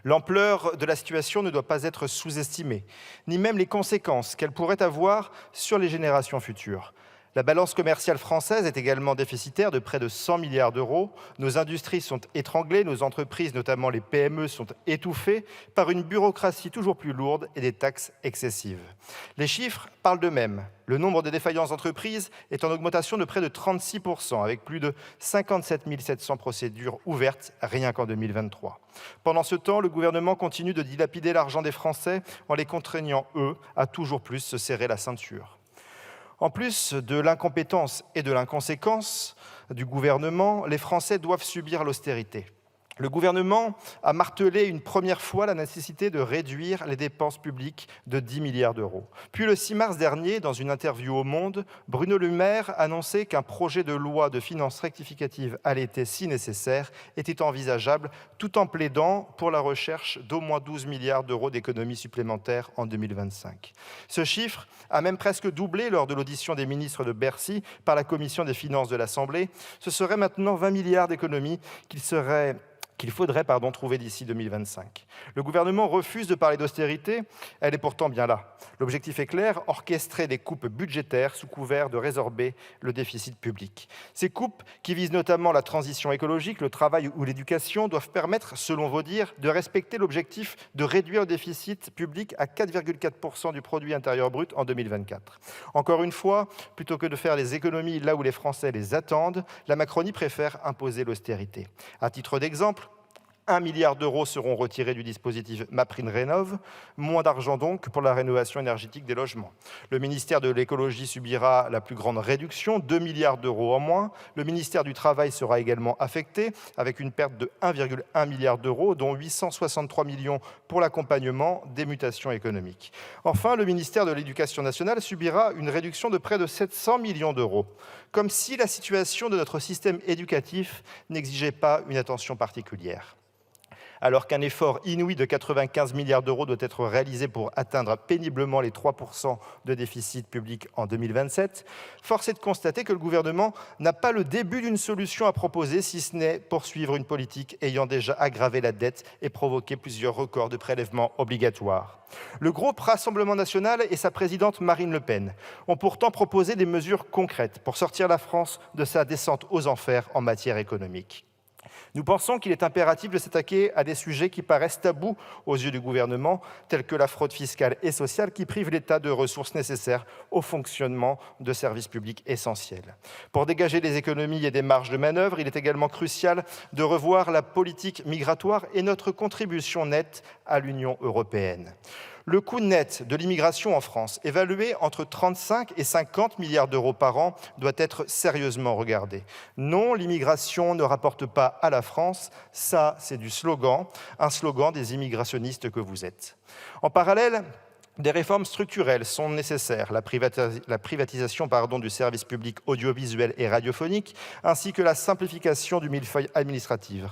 L'ampleur de la situation ne doit pas être sous-estimée, ni même les conséquences qu'elle pourrait avoir sur les générations futures. La balance commerciale française est également déficitaire de près de 100 milliards d'euros. Nos industries sont étranglées, nos entreprises, notamment les PME, sont étouffées par une bureaucratie toujours plus lourde et des taxes excessives. Les chiffres parlent d'eux-mêmes. Le nombre de défaillances d'entreprises est en augmentation de près de 36%, avec plus de 57 700 procédures ouvertes rien qu'en 2023. Pendant ce temps, le gouvernement continue de dilapider l'argent des Français en les contraignant, eux, à toujours plus se serrer la ceinture. En plus de l'incompétence et de l'inconséquence du gouvernement, les Français doivent subir l'austérité. Le gouvernement a martelé une première fois la nécessité de réduire les dépenses publiques de 10 milliards d'euros. Puis le 6 mars dernier, dans une interview au Monde, Bruno Le Maire annonçait qu'un projet de loi de finances rectificative à l'été, si nécessaire, était envisageable, tout en plaidant pour la recherche d'au moins 12 milliards d'euros d'économies supplémentaires en 2025. Ce chiffre a même presque doublé lors de l'audition des ministres de Bercy par la Commission des finances de l'Assemblée. Ce serait maintenant 20 milliards d'économies qu'il faudrait trouver d'ici 2025. Le gouvernement refuse de parler d'austérité, elle est pourtant bien là. L'objectif est clair, orchestrer des coupes budgétaires sous couvert de résorber le déficit public. Ces coupes, qui visent notamment la transition écologique, le travail ou l'éducation, doivent permettre, selon vos dires, de respecter l'objectif de réduire le déficit public à 4,4% du produit intérieur brut en 2024. Encore une fois, plutôt que de faire les économies là où les Français les attendent, la Macronie préfère imposer l'austérité. À titre d'exemple, 1 milliard d'euros seront retirés du dispositif MaPrimeRénov', moins d'argent donc pour la rénovation énergétique des logements. Le ministère de l'écologie subira la plus grande réduction, 2 milliards d'euros en moins. Le ministère du Travail sera également affecté, avec une perte de 1,1 milliard d'euros, dont 863 millions pour l'accompagnement des mutations économiques. Enfin, le ministère de l'Éducation nationale subira une réduction de près de 700 millions d'euros, comme si la situation de notre système éducatif n'exigeait pas une attention particulière. Alors qu'un effort inouï de 95 milliards d'euros doit être réalisé pour atteindre péniblement les 3% de déficit public en 2027, force est de constater que le gouvernement n'a pas le début d'une solution à proposer, si ce n'est poursuivre une politique ayant déjà aggravé la dette et provoqué plusieurs records de prélèvements obligatoires. Le groupe Rassemblement national et sa présidente Marine Le Pen ont pourtant proposé des mesures concrètes pour sortir la France de sa descente aux enfers en matière économique. Nous pensons qu'il est impératif de s'attaquer à des sujets qui paraissent tabous aux yeux du gouvernement, tels que la fraude fiscale et sociale qui prive l'État de ressources nécessaires au fonctionnement de services publics essentiels. Pour dégager des économies et des marges de manœuvre, il est également crucial de revoir la politique migratoire et notre contribution nette à l'Union européenne. Le coût net de l'immigration en France, évalué entre 35 et 50 milliards d'euros par an, doit être sérieusement regardé. Non, l'immigration ne rapporte pas à la France, ça c'est du slogan, un slogan des immigrationnistes que vous êtes. En parallèle, des réformes structurelles sont nécessaires, la privatisation du service public audiovisuel et radiophonique, ainsi que la simplification du millefeuille administratif.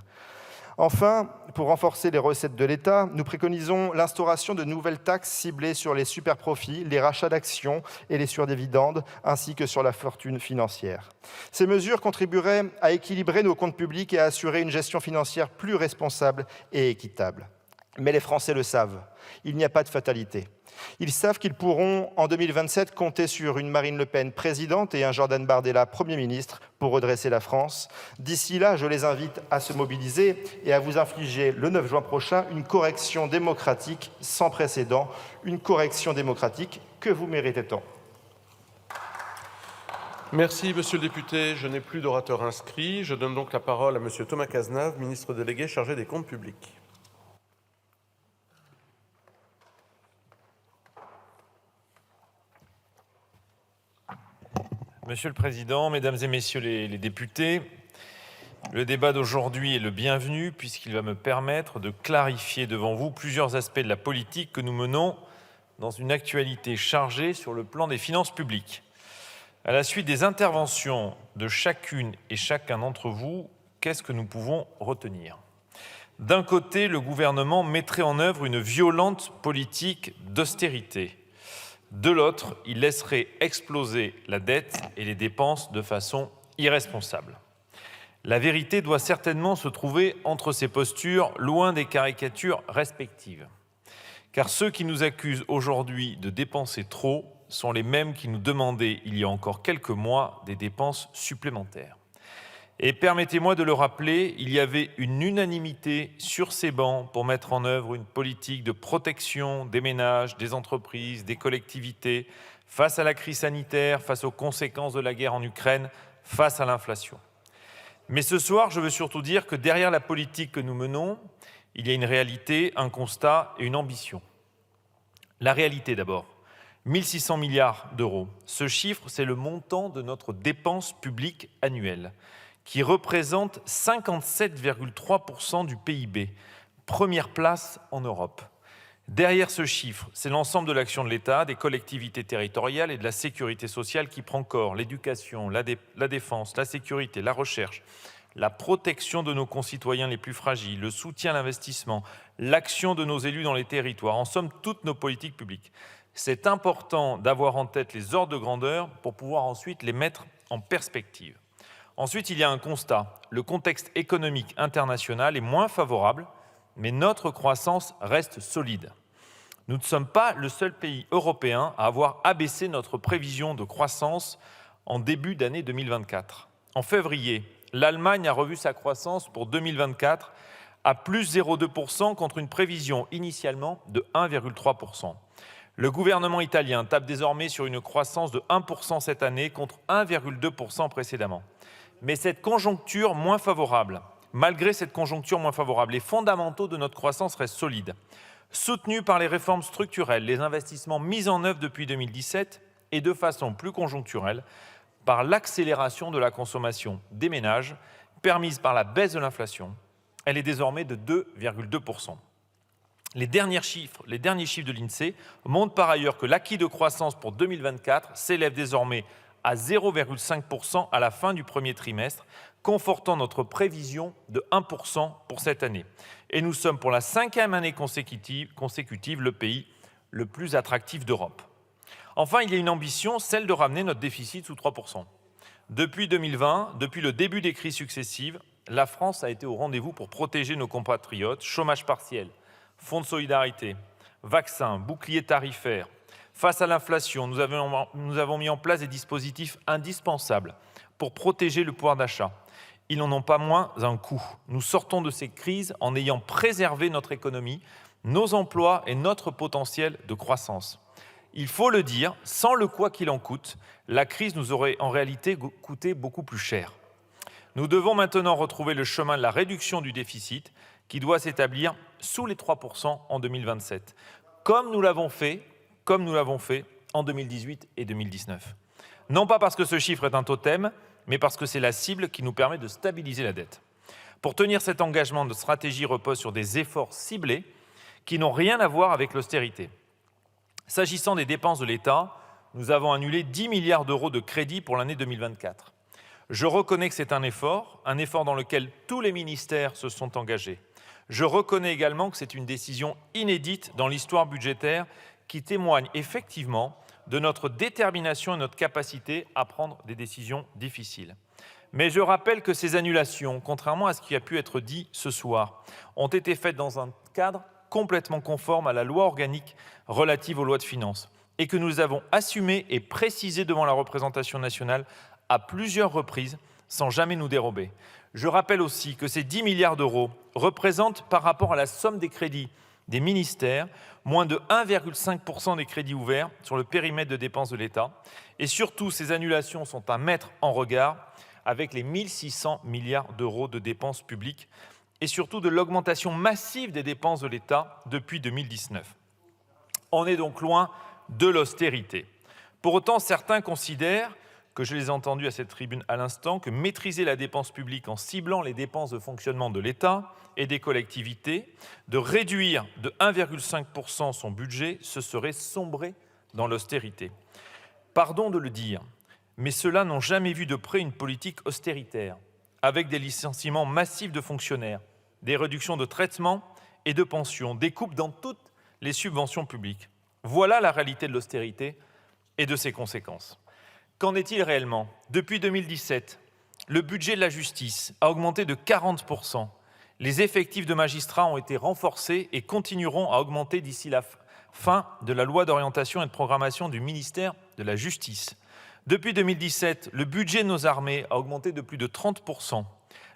Enfin, pour renforcer les recettes de l'État, nous préconisons l'instauration de nouvelles taxes ciblées sur les superprofits, les rachats d'actions et les surdividendes, ainsi que sur la fortune financière. Ces mesures contribueraient à équilibrer nos comptes publics et à assurer une gestion financière plus responsable et équitable. Mais les Français le savent, il n'y a pas de fatalité. Ils savent qu'ils pourront, en 2027, compter sur une Marine Le Pen présidente et un Jordan Bardella Premier ministre pour redresser la France. D'ici là, je les invite à se mobiliser et à vous infliger le 9 juin prochain une correction démocratique sans précédent, une correction démocratique que vous méritez tant. Merci, monsieur le député. Je n'ai plus d'orateurs inscrits. Je donne donc la parole à monsieur Thomas Cazenave, ministre délégué chargé des comptes publics. Monsieur le Président, Mesdames et Messieurs les députés, le débat d'aujourd'hui est le bienvenu puisqu'il va me permettre de clarifier devant vous plusieurs aspects de la politique que nous menons dans une actualité chargée sur le plan des finances publiques. À la suite des interventions de chacune et chacun d'entre vous, qu'est-ce que nous pouvons retenir ? D'un côté, le gouvernement mettrait en œuvre une violente politique d'austérité. De l'autre, il laisserait exploser la dette et les dépenses de façon irresponsable. La vérité doit certainement se trouver entre ces postures, loin des caricatures respectives. Car ceux qui nous accusent aujourd'hui de dépenser trop sont les mêmes qui nous demandaient il y a encore quelques mois des dépenses supplémentaires. Et permettez-moi de le rappeler, il y avait une unanimité sur ces bancs pour mettre en œuvre une politique de protection des ménages, des entreprises, des collectivités, face à la crise sanitaire, face aux conséquences de la guerre en Ukraine, face à l'inflation. Mais ce soir, je veux surtout dire que derrière la politique que nous menons, il y a une réalité, un constat et une ambition. La réalité d'abord, 1 600 milliards d'euros. Ce chiffre, c'est le montant de notre dépense publique annuelle, qui représente 57,3% du PIB, première place en Europe. Derrière ce chiffre, c'est l'ensemble de l'action de l'État, des collectivités territoriales et de la sécurité sociale qui prend corps, l'éducation, la défense, la sécurité, la recherche, la protection de nos concitoyens les plus fragiles, le soutien à l'investissement, l'action de nos élus dans les territoires, en somme, toutes nos politiques publiques. C'est important d'avoir en tête les ordres de grandeur pour pouvoir ensuite les mettre en perspective. Ensuite, il y a un constat. Le contexte économique international est moins favorable, mais notre croissance reste solide. Nous ne sommes pas le seul pays européen à avoir abaissé notre prévision de croissance en début d'année 2024. En février, l'Allemagne a revu sa croissance pour 2024 à plus 0,2% contre une prévision initialement de 1,3%. Le gouvernement italien tape désormais sur une croissance de 1% cette année contre 1,2% précédemment. Mais cette conjoncture moins favorable, malgré cette conjoncture moins favorable, les fondamentaux de notre croissance restent solides. Soutenus par les réformes structurelles, les investissements mis en œuvre depuis 2017 et de façon plus conjoncturelle, par l'accélération de la consommation des ménages, permise par la baisse de l'inflation, elle est désormais de 2,2%. Les derniers chiffres de l'INSEE montrent par ailleurs que l'acquis de croissance pour 2024 s'élève désormais à 0,5% à la fin du premier trimestre, confortant notre prévision de 1% pour cette année. Et nous sommes pour la 5e année consécutive le pays le plus attractif d'Europe. Enfin, il y a une ambition, celle de ramener notre déficit sous 3%. Depuis 2020, depuis le début des crises successives, la France a été au rendez-vous pour protéger nos compatriotes. Chômage partiel, fonds de solidarité, vaccins, bouclier tarifaire. Face à l'inflation, nous avons mis en place des dispositifs indispensables pour protéger le pouvoir d'achat. Ils n'en ont pas moins un coût. Nous sortons de ces crises en ayant préservé notre économie, nos emplois et notre potentiel de croissance. Il faut le dire, sans le quoi qu'il en coûte, la crise nous aurait en réalité coûté beaucoup plus cher. Nous devons maintenant retrouver le chemin de la réduction du déficit qui doit s'établir sous les 3% en 2027, comme nous l'avons fait en 2018 et 2019. Non pas parce que ce chiffre est un totem, mais parce que c'est la cible qui nous permet de stabiliser la dette. Pour tenir cet engagement, notre stratégie repose sur des efforts ciblés qui n'ont rien à voir avec l'austérité. S'agissant des dépenses de l'État, nous avons annulé 10 milliards d'euros de crédits pour l'année 2024. Je reconnais que c'est un effort dans lequel tous les ministères se sont engagés. Je reconnais également que c'est une décision inédite dans l'histoire budgétaire qui témoigne effectivement de notre détermination et notre capacité à prendre des décisions difficiles. Mais je rappelle que ces annulations, contrairement à ce qui a pu être dit ce soir, ont été faites dans un cadre complètement conforme à la loi organique relative aux lois de finances et que nous avons assumé et précisé devant la représentation nationale à plusieurs reprises sans jamais nous dérober. Je rappelle aussi que ces 10 milliards d'euros représentent par rapport à la somme des crédits des ministères moins de 1,5% des crédits ouverts sur le périmètre de dépenses de l'État. Et surtout, ces annulations sont à mettre en regard avec les 1 600 milliards d'euros de dépenses publiques et surtout de l'augmentation massive des dépenses de l'État depuis 2019. On est donc loin de l'austérité. Pour autant, certains considèrent, que je les ai entendus à cette tribune à l'instant, que maîtriser la dépense publique en ciblant les dépenses de fonctionnement de l'État et des collectivités, de réduire de 1,5% son budget, ce serait sombrer dans l'austérité. Pardon de le dire, mais ceux-là n'ont jamais vu de près une politique austéritaire, avec des licenciements massifs de fonctionnaires, des réductions de traitements et de pensions, des coupes dans toutes les subventions publiques. Voilà la réalité de l'austérité et de ses conséquences. Qu'en est-il réellement? Depuis 2017, le budget de la justice a augmenté de 40%. Les effectifs de magistrats ont été renforcés et continueront à augmenter d'ici la fin de la loi d'orientation et de programmation du ministère de la Justice. Depuis 2017, le budget de nos armées a augmenté de plus de 30%.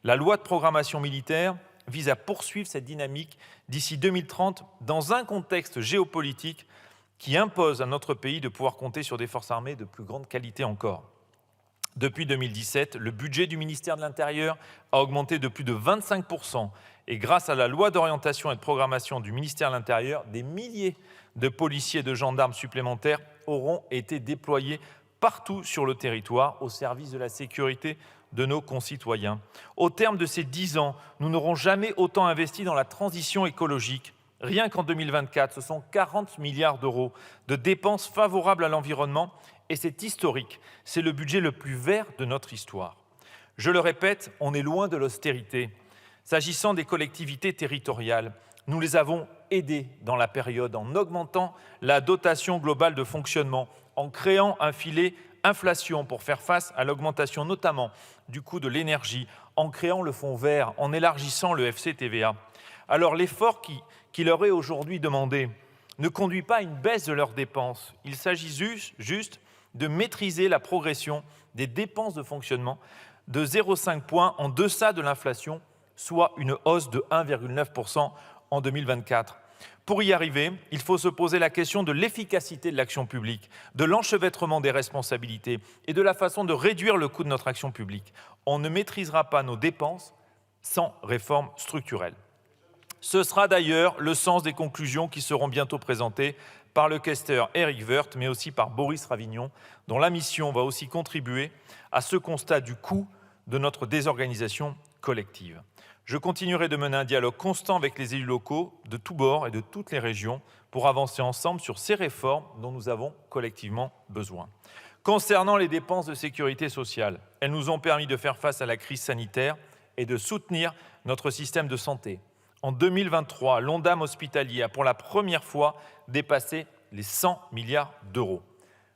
La loi de programmation militaire vise à poursuivre cette dynamique d'ici 2030 dans un contexte géopolitique qui impose à notre pays de pouvoir compter sur des forces armées de plus grande qualité encore. Depuis 2017, le budget du ministère de l'Intérieur a augmenté de plus de 25% et grâce à la loi d'orientation et de programmation du ministère de l'Intérieur, des milliers de policiers et de gendarmes supplémentaires auront été déployés partout sur le territoire au service de la sécurité de nos concitoyens. Au terme de ces 10 ans, nous n'aurons jamais autant investi dans la transition écologique. Rien qu'en 2024, ce sont 40 milliards d'euros de dépenses favorables à l'environnement et c'est historique. C'est le budget le plus vert de notre histoire. Je le répète, on est loin de l'austérité. S'agissant des collectivités territoriales, nous les avons aidées dans la période en augmentant la dotation globale de fonctionnement, en créant un filet inflation pour faire face à l'augmentation notamment du coût de l'énergie, en créant le fonds vert, en élargissant le FCTVA. Alors l'effort qui leur est aujourd'hui demandé ne conduit pas à une baisse de leurs dépenses. Il s'agit juste de maîtriser la progression des dépenses de fonctionnement de 0,5 points en deçà de l'inflation, soit une hausse de 1,9% en 2024. Pour y arriver, il faut se poser la question de l'efficacité de l'action publique, de l'enchevêtrement des responsabilités et de la façon de réduire le coût de notre action publique. On ne maîtrisera pas nos dépenses sans réforme structurelle. Ce sera d'ailleurs le sens des conclusions qui seront bientôt présentées par le questeur Éric Woerth, mais aussi par Boris Ravignon, dont la mission va aussi contribuer à ce constat du coût de notre désorganisation collective. Je continuerai de mener un dialogue constant avec les élus locaux de tous bords et de toutes les régions pour avancer ensemble sur ces réformes dont nous avons collectivement besoin. Concernant les dépenses de sécurité sociale, elles nous ont permis de faire face à la crise sanitaire et de soutenir notre système de santé. En 2023, l'Ondam hospitalier a pour la première fois dépassé les 100 milliards d'euros.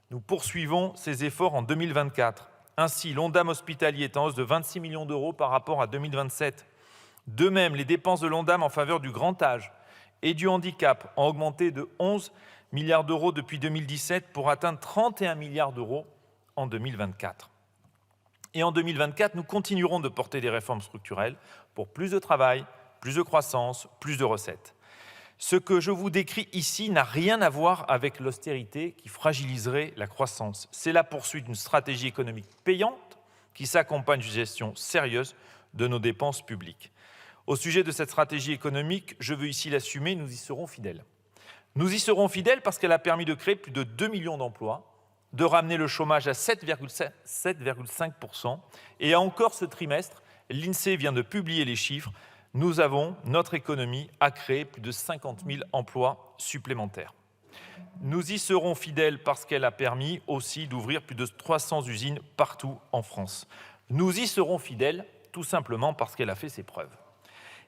Nous poursuivons ces efforts en 2024. Ainsi, l'Ondam hospitalier est en hausse de 26 millions d'euros par rapport à 2027. De même, les dépenses de l'Ondam en faveur du grand âge et du handicap ont augmenté de 11 milliards d'euros depuis 2017 pour atteindre 31 milliards d'euros en 2024. Et en 2024, nous continuerons de porter des réformes structurelles pour plus de travail, plus de croissance, plus de recettes. Ce que je vous décris ici n'a rien à voir avec l'austérité qui fragiliserait la croissance. C'est la poursuite d'une stratégie économique payante qui s'accompagne d'une gestion sérieuse de nos dépenses publiques. Au sujet de cette stratégie économique, je veux ici l'assumer, nous y serons fidèles. Nous y serons fidèles parce qu'elle a permis de créer plus de 2 millions d'emplois, de ramener le chômage à 7,5%. Et encore ce trimestre, l'INSEE vient de publier les chiffres, notre économie a créé plus de 50 000 emplois supplémentaires. Nous y serons fidèles parce qu'elle a permis aussi d'ouvrir plus de 300 usines partout en France. Nous y serons fidèles tout simplement parce qu'elle a fait ses preuves.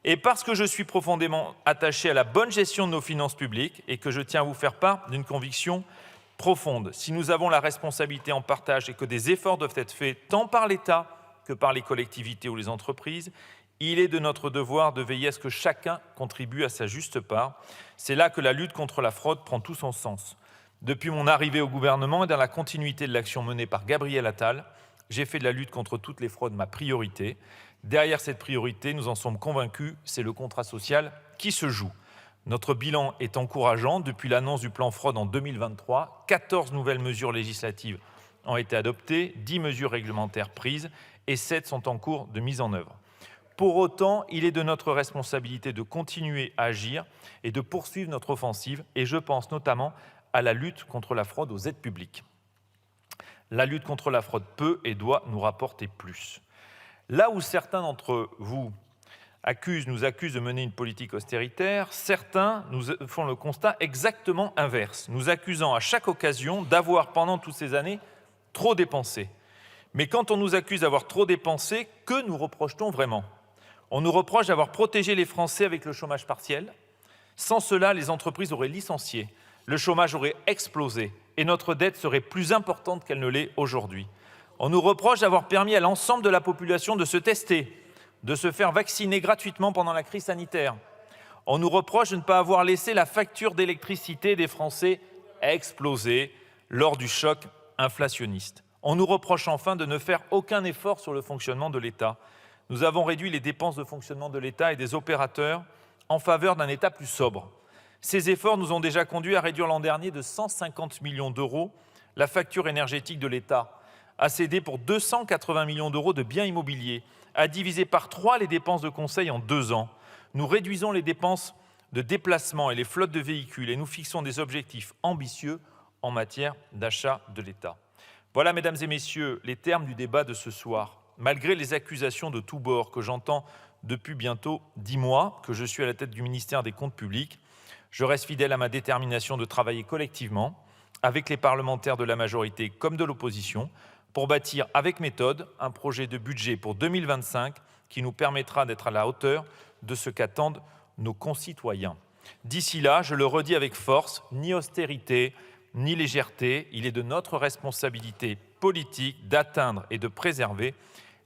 Et parce que je suis profondément attaché à la bonne gestion de nos finances publiques et que je tiens à vous faire part d'une conviction profonde. Si nous avons la responsabilité en partage et que des efforts doivent être faits tant par l'État que par les collectivités ou les entreprises, il est de notre devoir de veiller à ce que chacun contribue à sa juste part. C'est là que la lutte contre la fraude prend tout son sens. Depuis mon arrivée au gouvernement et dans la continuité de l'action menée par Gabriel Attal, j'ai fait de la lutte contre toutes les fraudes ma priorité. Derrière cette priorité, nous en sommes convaincus, c'est le contrat social qui se joue. Notre bilan est encourageant. Depuis l'annonce du plan fraude en 2023, 14 nouvelles mesures législatives ont été adoptées, 10 mesures réglementaires prises et 7 sont en cours de mise en œuvre. Pour autant, il est de notre responsabilité de continuer à agir et de poursuivre notre offensive, et je pense notamment à la lutte contre la fraude aux aides publiques. La lutte contre la fraude peut et doit nous rapporter plus. Là où certains d'entre vous nous accusent de mener une politique austéritaire, certains nous font le constat exactement inverse, nous accusant à chaque occasion d'avoir, pendant toutes ces années, trop dépensé. Mais quand on nous accuse d'avoir trop dépensé, que nous reproche-t-on vraiment ? On nous reproche d'avoir protégé les Français avec le chômage partiel. Sans cela, les entreprises auraient licencié, le chômage aurait explosé et notre dette serait plus importante qu'elle ne l'est aujourd'hui. On nous reproche d'avoir permis à l'ensemble de la population de se tester, de se faire vacciner gratuitement pendant la crise sanitaire. On nous reproche de ne pas avoir laissé la facture d'électricité des Français exploser lors du choc inflationniste. On nous reproche enfin de ne faire aucun effort sur le fonctionnement de l'État. Nous avons réduit les dépenses de fonctionnement de l'État et des opérateurs en faveur d'un État plus sobre. Ces efforts nous ont déjà conduits à réduire l'an dernier de 150 millions d'euros la facture énergétique de l'État, à céder pour 280 millions d'euros de biens immobiliers, à diviser par 3 les dépenses de conseil en 2 ans. Nous réduisons les dépenses de déplacement et les flottes de véhicules et nous fixons des objectifs ambitieux en matière d'achat de l'État. Voilà, mesdames et messieurs, les termes du débat de ce soir. Malgré les accusations de tous bords que j'entends depuis bientôt 10 mois que je suis à la tête du ministère des Comptes publics, je reste fidèle à ma détermination de travailler collectivement, avec les parlementaires de la majorité comme de l'opposition, pour bâtir avec méthode un projet de budget pour 2025 qui nous permettra d'être à la hauteur de ce qu'attendent nos concitoyens. D'ici là, je le redis avec force, ni austérité, ni légèreté. Il est de notre responsabilité politique d'atteindre et de préserver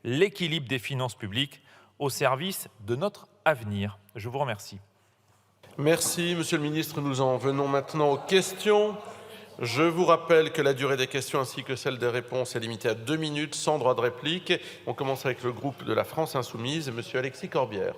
l'équilibre des finances publiques au service de notre avenir. Je vous remercie. Merci, Monsieur le Ministre. Nous en venons maintenant aux questions. Je vous rappelle que la durée des questions ainsi que celle des réponses est limitée à 2 minutes, sans droit de réplique. On commence avec le groupe de la France Insoumise, Monsieur Alexis Corbière.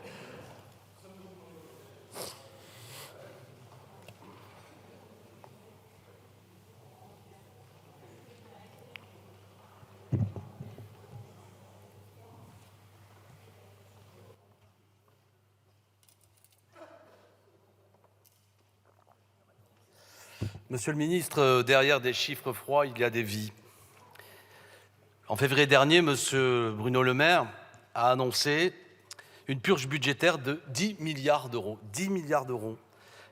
Monsieur le ministre, derrière des chiffres froids, il y a des vies. En février dernier, monsieur Bruno Le Maire a annoncé une purge budgétaire de 10 milliards d'euros. 10 milliards d'euros.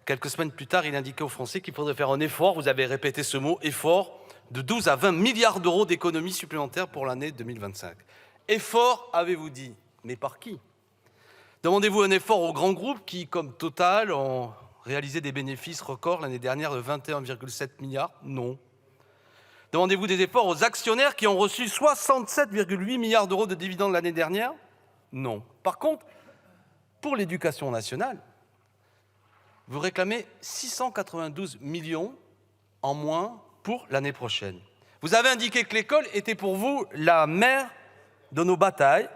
Quelques semaines plus tard, il indiquait aux Français qu'il faudrait faire un effort, vous avez répété ce mot, effort, de 12 à 20 milliards d'euros d'économies supplémentaires pour l'année 2025. Effort, avez-vous dit, mais par qui? Demandez-vous un effort aux grands groupes qui, comme Total, ont réalisé des bénéfices records l'année dernière de 21,7 milliards? Non. Demandez-vous des efforts aux actionnaires qui ont reçu 67,8 milliards d'euros de dividendes l'année dernière? Non. Par contre, pour l'éducation nationale, vous réclamez 692 millions en moins pour l'année prochaine. Vous avez indiqué que l'école était pour vous la mère de nos batailles,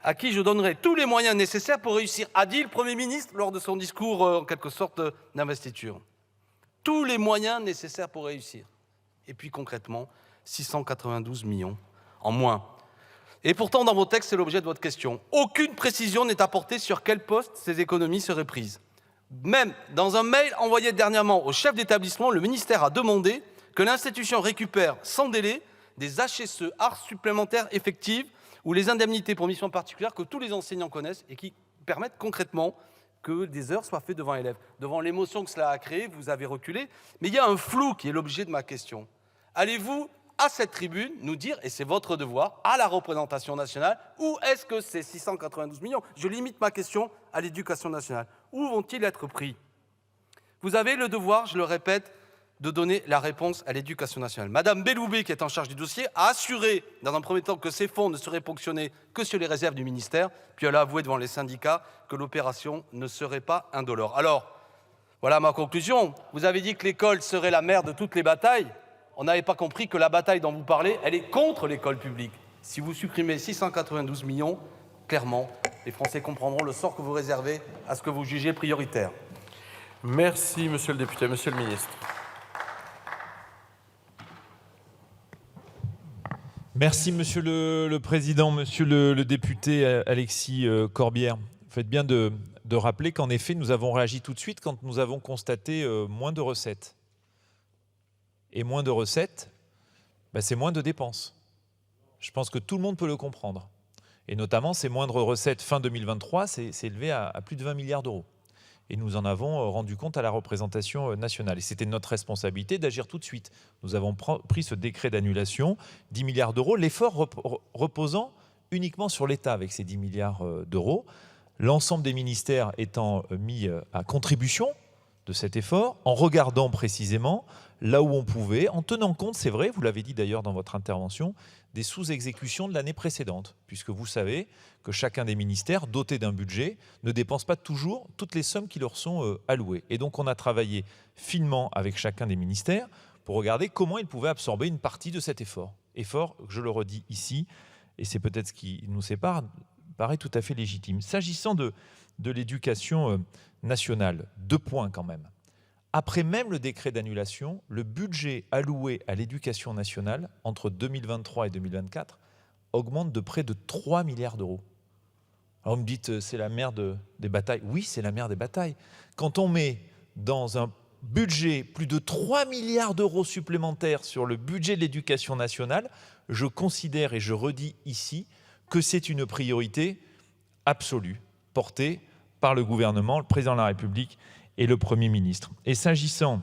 à qui je donnerai tous les moyens nécessaires pour réussir, a dit le Premier ministre lors de son discours en quelque sorte d'investiture. Tous les moyens nécessaires pour réussir. Et puis concrètement, 692 millions en moins. Et pourtant, dans vos textes, c'est l'objet de votre question. Aucune précision n'est apportée sur quel poste ces économies seraient prises. Même dans un mail envoyé dernièrement au chef d'établissement, le ministère a demandé que l'institution récupère sans délai des HSE, arts supplémentaires effectives, ou les indemnités pour mission particulière que tous les enseignants connaissent et qui permettent concrètement que des heures soient faites devant élèves. Devant l'émotion que cela a créée, vous avez reculé, mais il y a un flou qui est l'objet de ma question. Allez-vous, à cette tribune, nous dire, et c'est votre devoir, à la représentation nationale, où est-ce que ces 692 millions, je limite ma question à l'éducation nationale, où vont-ils être pris? Vous avez le devoir, je le répète, de donner la réponse à l'éducation nationale. Madame Belloubet, qui est en charge du dossier, a assuré, dans un premier temps, que ces fonds ne seraient ponctionnés que sur les réserves du ministère, puis elle a avoué devant les syndicats que l'opération ne serait pas indolore. Alors, voilà ma conclusion. Vous avez dit que l'école serait la mère de toutes les batailles. On n'avait pas compris que la bataille dont vous parlez, elle est contre l'école publique. Si vous supprimez 692 millions, clairement, les Français comprendront le sort que vous réservez à ce que vous jugez prioritaire. Merci, monsieur le député. Monsieur le ministre. Merci, Monsieur le Président. Monsieur le député Alexis Corbière, vous faites bien de rappeler qu'en effet, nous avons réagi tout de suite quand nous avons constaté moins de recettes. Et moins de recettes, c'est moins de dépenses. Je pense que tout le monde peut le comprendre. Et notamment, ces moindres recettes fin 2023, c'est élevé à plus de 20 milliards d'euros. Et nous en avons rendu compte à la représentation nationale. Et c'était notre responsabilité d'agir tout de suite. Nous avons pris ce décret d'annulation, 10 milliards d'euros, l'effort reposant uniquement sur l'État avec ces 10 milliards d'euros, l'ensemble des ministères étant mis à contribution de cet effort, en regardant précisément là où on pouvait, en tenant compte, c'est vrai, vous l'avez dit d'ailleurs dans votre intervention, des sous-exécutions de l'année précédente, puisque vous savez que chacun des ministères, dotés d'un budget, ne dépense pas toujours toutes les sommes qui leur sont allouées. Et donc on a travaillé finement avec chacun des ministères pour regarder comment ils pouvaient absorber une partie de cet effort. Effort, je le redis ici, et c'est peut-être ce qui nous sépare, paraît tout à fait légitime. S'agissant de l'éducation nationale, 2 points quand même. Après même le décret d'annulation, le budget alloué à l'éducation nationale entre 2023 et 2024 augmente de près de 3 milliards d'euros. Alors vous me dites, c'est la mère des batailles. Oui, c'est la mère des batailles. Quand on met dans un budget plus de 3 milliards d'euros supplémentaires sur le budget de l'éducation nationale, je considère et je redis ici que c'est une priorité absolue portée par le gouvernement, le président de la République et le Premier ministre. Et s'agissant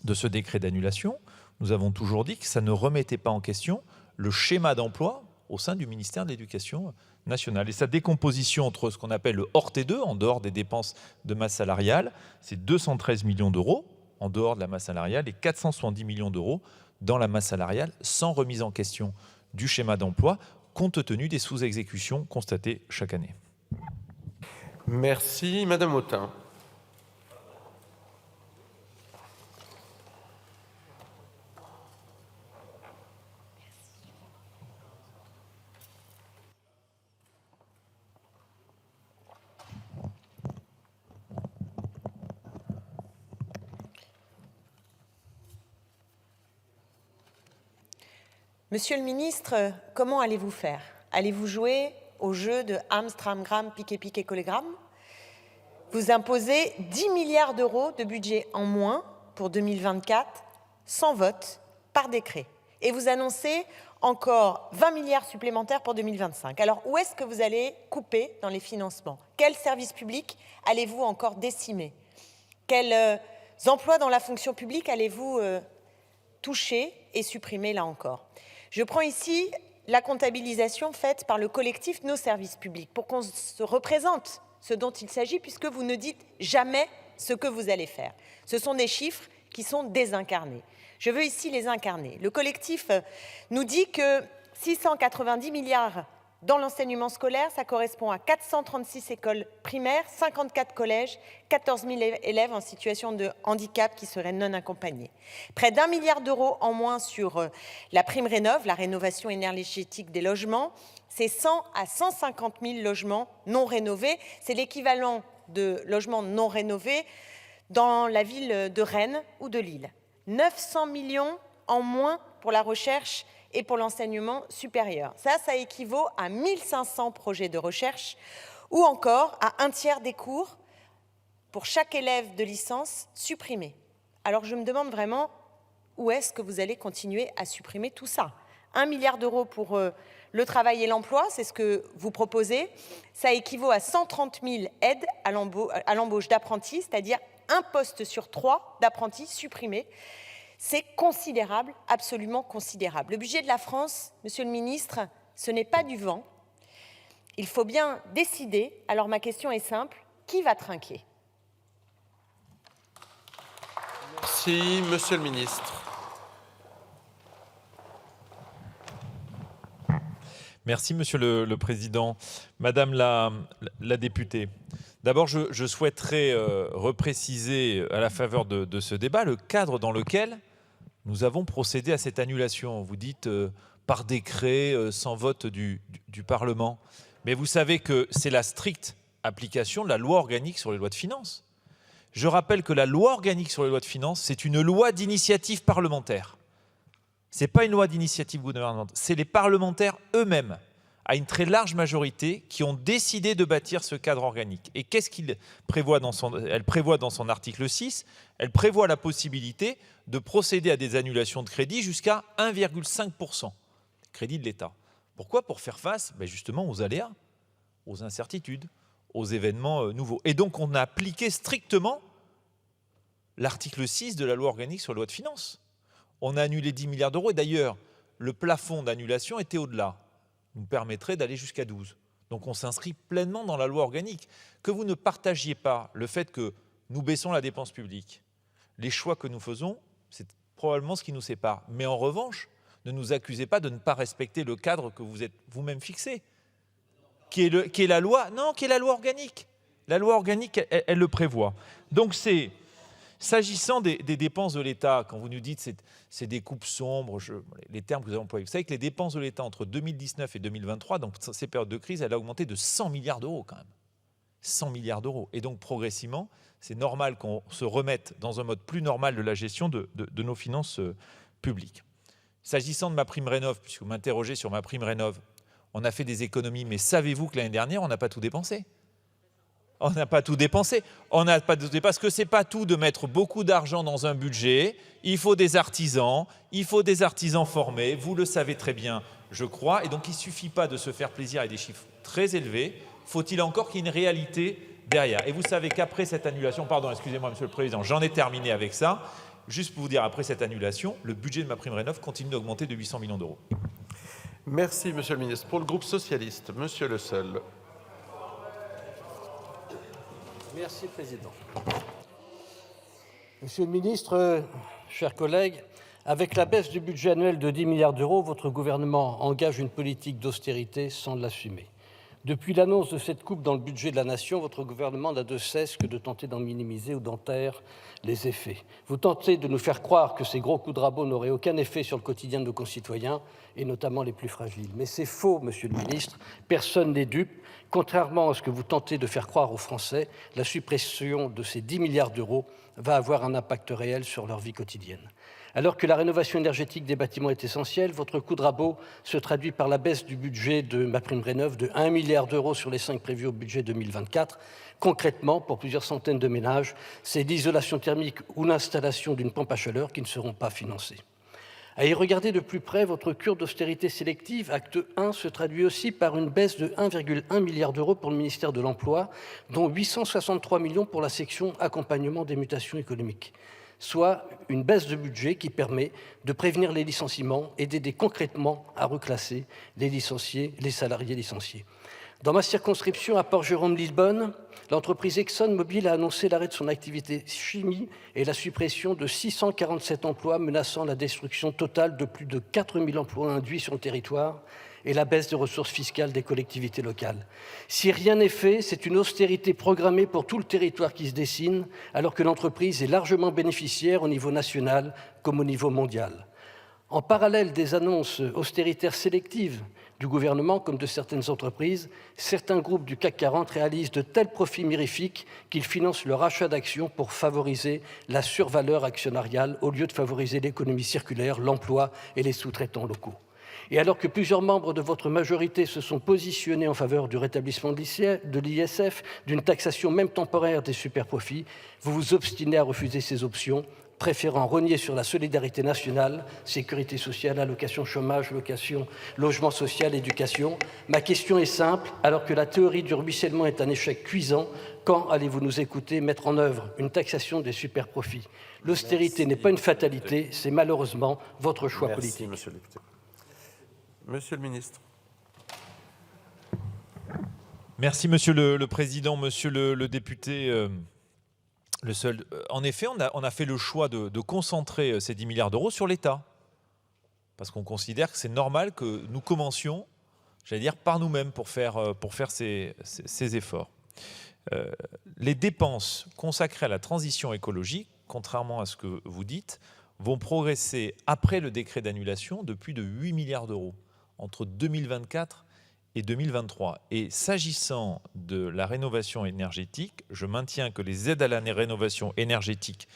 de ce décret d'annulation, nous avons toujours dit que ça ne remettait pas en question le schéma d'emploi au sein du ministère de l'Éducation nationale. Et sa décomposition entre ce qu'on appelle le hors T2, en dehors des dépenses de masse salariale, c'est 213 millions d'euros en dehors de la masse salariale et 470 millions d'euros dans la masse salariale, sans remise en question du schéma d'emploi, compte tenu des sous-exécutions constatées chaque année. Merci. Madame Autain. Monsieur le ministre, comment allez-vous faire? Allez-vous jouer au jeu de Amstramgram, piqué, collégramme? Vous imposez 10 milliards d'euros de budget en moins pour 2024, sans vote, par décret. Et vous annoncez encore 20 milliards supplémentaires pour 2025. Alors, où est-ce que vous allez couper dans les financements? Quels services publics allez-vous encore décimer? Quels emplois dans la fonction publique allez-vous touchés et supprimés là encore. Je prends ici la comptabilisation faite par le collectif Nos Services Publics pour qu'on se représente ce dont il s'agit, puisque vous ne dites jamais ce que vous allez faire. Ce sont des chiffres qui sont désincarnés. Je veux ici les incarner. Le collectif nous dit que 690 milliards dans l'enseignement scolaire, ça correspond à 436 écoles primaires, 54 collèges, 14 000 élèves en situation de handicap qui seraient non accompagnés. Près d'1 milliard d'euros en moins sur la prime rénov', la rénovation énergétique des logements. C'est 100 à 150 000 logements non rénovés. C'est l'équivalent de logements non rénovés dans la ville de Rennes ou de Lille. 900 millions en moins pour la recherche et pour l'enseignement supérieur. Ça équivaut à 1500 projets de recherche ou encore à un tiers des cours pour chaque élève de licence supprimés. Alors je me demande vraiment où est-ce que vous allez continuer à supprimer tout ça. 1 milliard d'euros pour le travail et l'emploi, c'est ce que vous proposez. Ça équivaut à 130 000 aides à l'embauche d'apprentis, c'est-à-dire un poste sur 3 d'apprentis supprimés. C'est considérable, absolument considérable. Le budget de la France, Monsieur le Ministre, ce n'est pas du vent. Il faut bien décider. Alors ma question est simple, qui va trinquer? Merci, Monsieur le Ministre. Merci, Monsieur le Président. Madame la députée, d'abord, je souhaiterais repréciser à la faveur de ce débat le cadre dans lequel nous avons procédé à cette annulation. Vous dites par décret, sans vote du Parlement. Mais vous savez que c'est la stricte application de la loi organique sur les lois de finances. Je rappelle que la loi organique sur les lois de finances, c'est une loi d'initiative parlementaire. Ce n'est pas une loi d'initiative gouvernementale, c'est les parlementaires eux-mêmes, à une très large majorité, qui ont décidé de bâtir ce cadre organique. Et qu'est-ce qu'il prévoit elle prévoit dans son article 6? Elle prévoit la possibilité de procéder à des annulations de crédit jusqu'à 1,5% crédit de l'État. Pourquoi? Pour faire face justement aux aléas, aux incertitudes, aux événements nouveaux. Et donc on a appliqué strictement l'article 6 de la loi organique sur les lois de finances. On a annulé 10 milliards d'euros et d'ailleurs, le plafond d'annulation était au-delà. Nous permettrait d'aller jusqu'à 12. Donc on s'inscrit pleinement dans la loi organique. Que vous ne partagiez pas le fait que nous baissons la dépense publique, les choix que nous faisons, c'est probablement ce qui nous sépare. Mais en revanche, ne nous accusez pas de ne pas respecter le cadre que vous êtes vous-même fixé, qui est la loi organique. La loi organique, elle le prévoit. Donc c'est... S'agissant des dépenses de l'État, quand vous nous dites c'est des coupes sombres, les termes que vous avez employés, vous savez que les dépenses de l'État entre 2019 et 2023, donc ces périodes de crise, elle a augmenté de 100 milliards d'euros quand même. 100 milliards d'euros. Et donc progressivement, c'est normal qu'on se remette dans un mode plus normal de la gestion de nos finances publiques. S'agissant de ma prime rénov', puisque vous m'interrogez sur ma prime rénov', on a fait des économies, mais savez-vous que l'année dernière, on n'a pas tout dépensé? On n'a pas tout dépensé. Parce que ce n'est pas tout de mettre beaucoup d'argent dans un budget. Il faut des artisans formés. Vous le savez très bien, je crois. Et donc, il ne suffit pas de se faire plaisir avec des chiffres très élevés. Faut-il encore qu'il y ait une réalité derrière? Et vous savez qu'après cette annulation, pardon, excusez-moi, Monsieur le Président, j'en ai terminé avec ça. Juste pour vous dire, après cette annulation, le budget de ma prime rénov' continue d'augmenter de 800 millions d'euros. Merci, Monsieur le Ministre. Pour le groupe socialiste, Monsieur Le Seul. Merci, Président. Monsieur le Ministre, chers collègues, avec la baisse du budget annuel de 10 milliards d'euros, votre gouvernement engage une politique d'austérité sans l'assumer. Depuis l'annonce de cette coupe dans le budget de la Nation, votre gouvernement n'a de cesse que de tenter d'en minimiser ou d'en taire les effets. Vous tentez de nous faire croire que ces gros coups de rabot n'auraient aucun effet sur le quotidien de nos concitoyens, et notamment les plus fragiles. Mais c'est faux, Monsieur le Ministre, personne n'est dupe. Contrairement à ce que vous tentez de faire croire aux Français, la suppression de ces 10 milliards d'euros va avoir un impact réel sur leur vie quotidienne. Alors que la rénovation énergétique des bâtiments est essentielle, votre coup de rabot se traduit par la baisse du budget de MaPrimeRénov' de 1 milliard d'euros sur les 5 prévus au budget 2024. Concrètement, pour plusieurs centaines de ménages, c'est l'isolation thermique ou l'installation d'une pompe à chaleur qui ne seront pas financées. À y regarder de plus près, votre cure d'austérité sélective, acte 1, se traduit aussi par une baisse de 1,1 milliard d'euros pour le ministère de l'Emploi, dont 863 millions pour la section accompagnement des mutations économiques. soit une baisse de budget qui permet de prévenir les licenciements et d'aider concrètement à reclasser les salariés licenciés. Dans ma circonscription, à Port-Jérôme-Lisbonne, l'entreprise ExxonMobil a annoncé l'arrêt de son activité chimie et la suppression de 647 emplois, menaçant la destruction totale de plus de 4000 emplois induits sur le territoire et la baisse des ressources fiscales des collectivités locales. Si rien n'est fait, c'est une austérité programmée pour tout le territoire qui se dessine, alors que l'entreprise est largement bénéficiaire au niveau national comme au niveau mondial. En parallèle des annonces austéritaires sélectives du gouvernement comme de certaines entreprises, certains groupes du CAC 40 réalisent de tels profits mirifiques qu'ils financent le rachat d'actions pour favoriser la survaleur actionnariale au lieu de favoriser l'économie circulaire, l'emploi et les sous-traitants locaux. Et alors que plusieurs membres de votre majorité se sont positionnés en faveur du rétablissement de l'ISF, d'une taxation même temporaire des superprofits, vous vous obstinez à refuser ces options, préférant rogner sur la solidarité nationale, sécurité sociale, allocation chômage, logement social, éducation. Ma question est simple, alors que la théorie du ruissellement est un échec cuisant, quand allez-vous nous écouter mettre en œuvre une taxation des superprofits? L'austérité n'est pas une fatalité, c'est malheureusement votre choix politique. Monsieur le député. Monsieur le ministre. Merci, Monsieur le Président. Monsieur le député, en effet, on a fait le choix de concentrer ces 10 milliards d'euros sur l'État. Parce qu'on considère que c'est normal que nous commencions, j'allais dire, par nous-mêmes pour faire ces efforts. Les dépenses consacrées à la transition écologique, contrairement à ce que vous dites, vont progresser après le décret d'annulation de plus de 8 milliards d'euros entre 2024 et 2023. Et s'agissant de la rénovation énergétique, je maintiens que les aides à la rénovation énergétique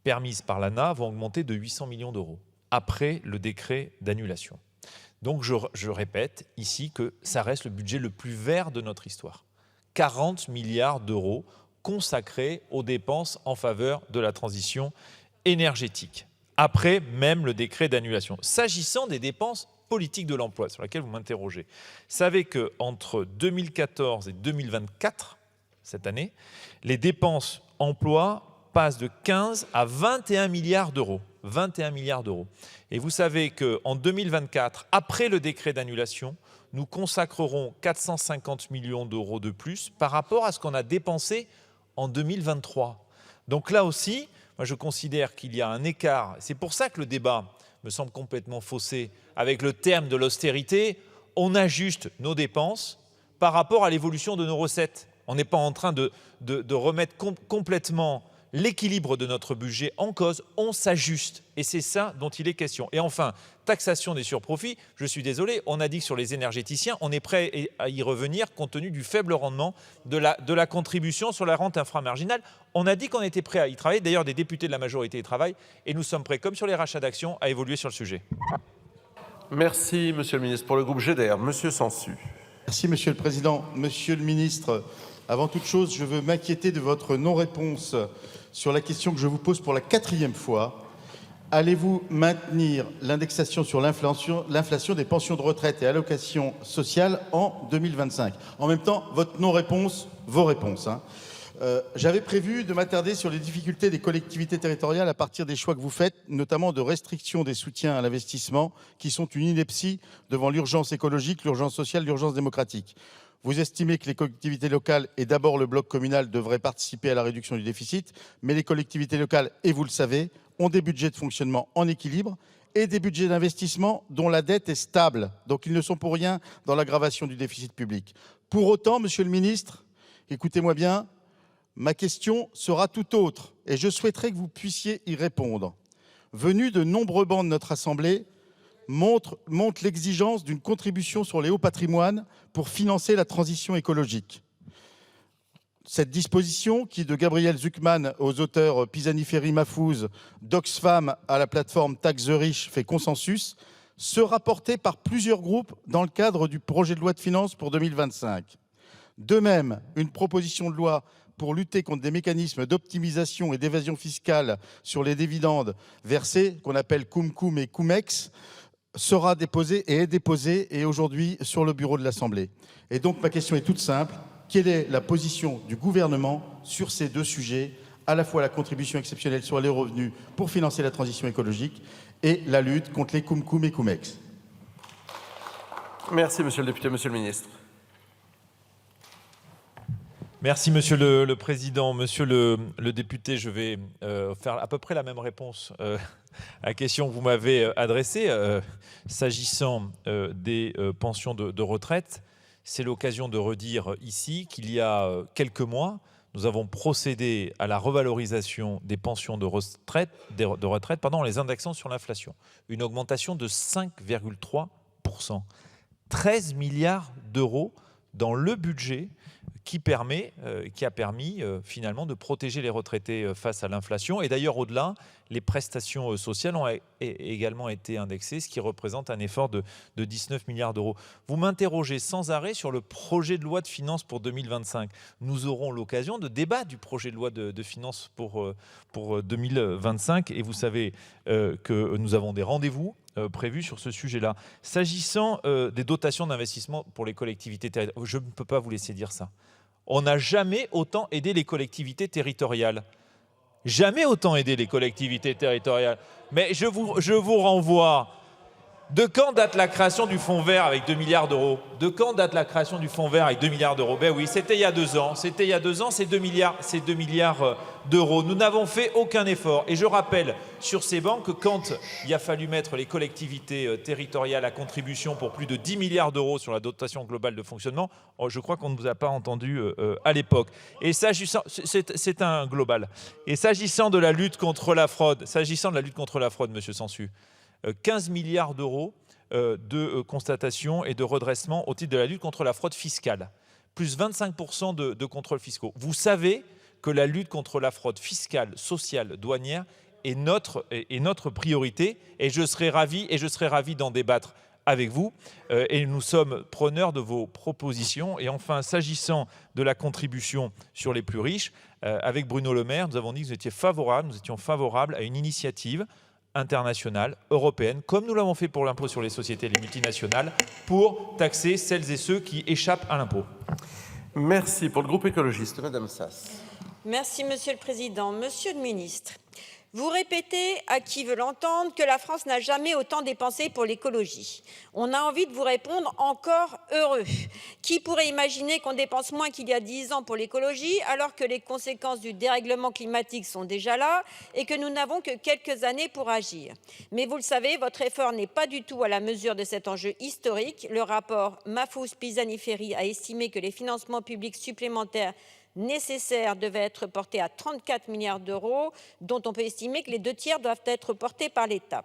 permises par l'ANA vont augmenter de 800 millions d'euros après le décret d'annulation. Donc je répète ici que ça reste le budget le plus vert de notre histoire. 40 milliards d'euros consacrés aux dépenses en faveur de la transition énergétique, après même le décret d'annulation. S'agissant des dépenses politiques de l'emploi, sur laquelle vous m'interrogez, savez qu'entre 2014 et 2024, cette année, les dépenses emploi passent de 15 à 21 milliards d'euros. 21 milliards d'euros. Et vous savez qu'en 2024, après le décret d'annulation, nous consacrerons 450 millions d'euros de plus par rapport à ce qu'on a dépensé en 2023. Donc là aussi, moi je considère qu'il y a un écart. C'est pour ça que le débat me semble complètement faussé. Avec le terme de l'austérité, on ajuste nos dépenses par rapport à l'évolution de nos recettes. On n'est pas en train de remettre complètement l'équilibre de notre budget en cause, on s'ajuste. Et c'est ça dont il est question. Et enfin, taxation des surprofits, je suis désolé, on a dit que sur les énergéticiens, on est prêt à y revenir compte tenu du faible rendement de la contribution sur la rente inframarginale. On a dit qu'on était prêt à y travailler. D'ailleurs, des députés de la majorité y travaillent. Et nous sommes prêts, comme sur les rachats d'actions, à évoluer sur le sujet. Merci, Monsieur le ministre. Pour le groupe GDR, Monsieur Sansu. Merci, Monsieur le Président. Monsieur le ministre, avant toute chose, je veux m'inquiéter de votre non-réponse sur la question que je vous pose pour la 4e fois. Allez-vous maintenir l'indexation sur l'inflation des pensions de retraite et allocations sociales en 2025? En même temps, votre non-réponse, vos réponses. J'avais prévu de m'attarder sur les difficultés des collectivités territoriales à partir des choix que vous faites, notamment de restriction des soutiens à l'investissement, qui sont une ineptie devant l'urgence écologique, l'urgence sociale, l'urgence démocratique. Vous estimez que les collectivités locales et d'abord le bloc communal devraient participer à la réduction du déficit, mais les collectivités locales, et vous le savez, ont des budgets de fonctionnement en équilibre et des budgets d'investissement dont la dette est stable. Donc ils ne sont pour rien dans l'aggravation du déficit public. Pour autant, Monsieur le ministre, écoutez-moi bien, ma question sera tout autre et je souhaiterais que vous puissiez y répondre. Venu de nombreux bancs de notre Assemblée, montre l'exigence d'une contribution sur les hauts patrimoines pour financer la transition écologique. Cette disposition, qui de Gabriel Zucman aux auteurs Pisani-Ferry-Mahfouz, d'Oxfam à la plateforme Tax the Rich fait consensus, sera portée par plusieurs groupes dans le cadre du projet de loi de finances pour 2025. De même, une proposition de loi pour lutter contre des mécanismes d'optimisation et d'évasion fiscale sur les dividendes versés, qu'on appelle Cum-Cum et Cum-Ex, sera déposée et est déposée et aujourd'hui sur le bureau de l'Assemblée. Et donc ma question est toute simple. Quelle est la position du gouvernement sur ces deux sujets? à la fois la contribution exceptionnelle sur les revenus pour financer la transition écologique et la lutte contre les cum-cum et cum-ex. Merci, monsieur le député. Monsieur le ministre. Merci, Monsieur le Président. Monsieur le député, je vais faire à peu près la même réponse à la question que vous m'avez adressée. S'agissant des pensions de retraite, c'est l'occasion de redire ici qu'il y a quelques mois, nous avons procédé à la revalorisation des pensions de retraite en les indexant sur l'inflation. Une augmentation de 5,3%. 13 milliards d'euros dans le budget qui a permis finalement de protéger les retraités face à l'inflation. Et d'ailleurs, au-delà, les prestations sociales ont également été indexées, ce qui représente un effort de 19 milliards d'euros. Vous m'interrogez sans arrêt sur le projet de loi de finances pour 2025. Nous aurons l'occasion de débattre du projet de loi de finances pour 2025. Et vous savez que nous avons des rendez-vous prévus sur ce sujet-là. S'agissant des dotations d'investissement pour les collectivités territoriales, je ne peux pas vous laisser dire ça. On n'a jamais autant aidé les collectivités territoriales. Jamais autant aidé les collectivités territoriales. Mais je vous renvoie. De quand date la création du fonds vert avec 2 milliards d'euros? De quand date la création du fonds vert avec 2 milliards d'euros? Ben oui, c'était il y a 2 ans. C'était il y a 2 ans, c'est 2 milliards d'euros. Nous n'avons fait aucun effort. Et je rappelle sur ces bancs que quand il a fallu mettre les collectivités territoriales à contribution pour plus de 10 milliards d'euros sur la dotation globale de fonctionnement, je crois qu'on ne vous a pas entendu à l'époque. Et s'agissant, c'est un global. Et s'agissant de la lutte contre la fraude, Monsieur Sansu, 15 milliards d'euros de constatation et de redressement au titre de la lutte contre la fraude fiscale, plus 25% de contrôles fiscaux. Vous savez que la lutte contre la fraude fiscale, sociale, douanière est notre priorité, et je serai ravi d'en débattre avec vous, et nous sommes preneurs de vos propositions. Et enfin, s'agissant de la contribution sur les plus riches, avec Bruno Le Maire, nous avons dit que nous étions favorables à une initiative internationale, européenne, comme nous l'avons fait pour l'impôt sur les sociétés et les multinationales, pour taxer celles et ceux qui échappent à l'impôt. Merci. Pour le groupe écologiste, Madame Sass. Merci, Monsieur le Président. Monsieur le Ministre, vous répétez, à qui veut l'entendre, que la France n'a jamais autant dépensé pour l'écologie. On a envie de vous répondre encore heureux. Qui pourrait imaginer qu'on dépense moins qu'il y a 10 ans pour l'écologie, alors que les conséquences du dérèglement climatique sont déjà là et que nous n'avons que quelques années pour agir. Mais vous le savez, votre effort n'est pas du tout à la mesure de cet enjeu historique. Le rapport Mafous-Pisani-Ferry a estimé que les financements publics supplémentaires nécessaires devaient être portés à 34 milliards d'euros, dont on peut estimer que les 2 tiers doivent être portés par l'État.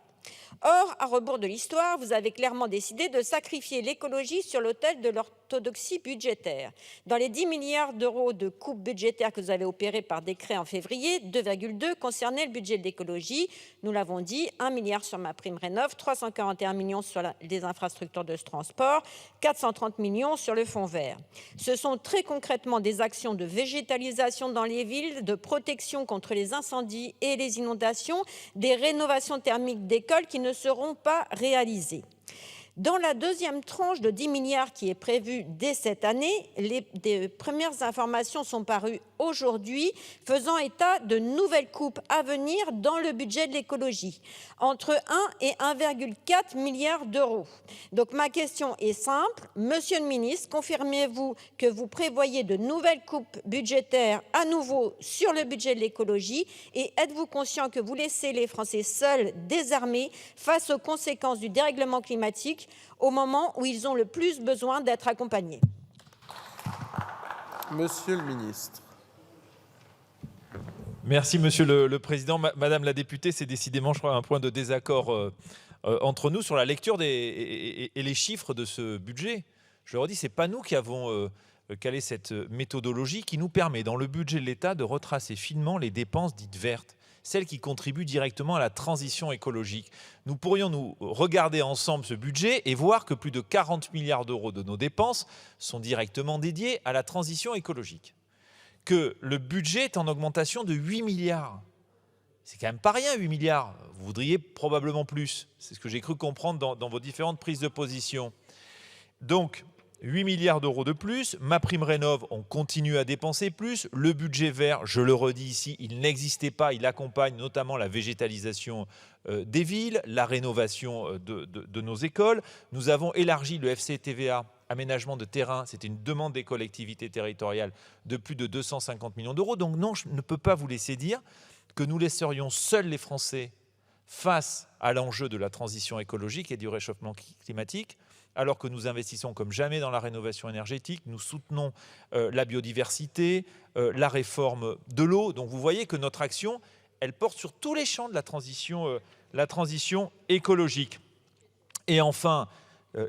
Or, à rebours de l'histoire, vous avez clairement décidé de sacrifier l'écologie sur l'autel de l'orthodoxie budgétaire. Dans les 10 milliards d'euros de coupes budgétaires que vous avez opérées par décret en février, 2,2 concernaient le budget de l'écologie. Nous l'avons dit, 1 milliard sur MaPrimeRénov', 341 millions sur les infrastructures de transport, 430 millions sur le fonds vert. Ce sont très concrètement des actions de végétalisation dans les villes, de protection contre les incendies et les inondations, des rénovations thermiques d'écoles qui ne seront pas réalisées. Dans la deuxième tranche de 10 milliards qui est prévue dès cette année, des premières informations sont parues aujourd'hui, faisant état de nouvelles coupes à venir dans le budget de l'écologie, entre 1 et 1,4 milliard d'euros. Donc ma question est simple. Monsieur le ministre, confirmez-vous que vous prévoyez de nouvelles coupes budgétaires à nouveau sur le budget de l'écologie, et êtes-vous conscient que vous laissez les Français seuls, désarmés, face aux conséquences du dérèglement climatique, au moment où ils ont le plus besoin d'être accompagnés? Monsieur le ministre. Merci, Monsieur le Président. Madame la députée, c'est décidément, je crois, un point de désaccord entre nous sur la lecture et les chiffres de ce budget. Je leur dis, ce n'est pas nous qui avons calé cette méthodologie qui nous permet, dans le budget de l'État, de retracer finement les dépenses dites vertes, celles qui contribuent directement à la transition écologique. Nous pourrions nous regarder ensemble ce budget et voir que plus de 40 milliards d'euros de nos dépenses sont directement dédiés à la transition écologique. Que le budget est en augmentation de 8 milliards. C'est quand même pas rien, 8 milliards. Vous voudriez probablement plus. C'est ce que j'ai cru comprendre dans vos différentes prises de position. Donc, 8 milliards d'euros de plus. MaPrimeRénov', on continue à dépenser plus. Le budget vert, je le redis ici, il n'existait pas. Il accompagne notamment la végétalisation des villes, la rénovation de nos écoles. Nous avons élargi le FCTVA, aménagement de terrain. C'était une demande des collectivités territoriales de plus de 250 millions d'euros. Donc non, je ne peux pas vous laisser dire que nous laisserions seuls les Français face à l'enjeu de la transition écologique et du réchauffement climatique, alors que nous investissons comme jamais dans la rénovation énergétique, nous soutenons la biodiversité, la réforme de l'eau. Donc vous voyez que notre action, elle porte sur tous les champs de la transition écologique. Et enfin,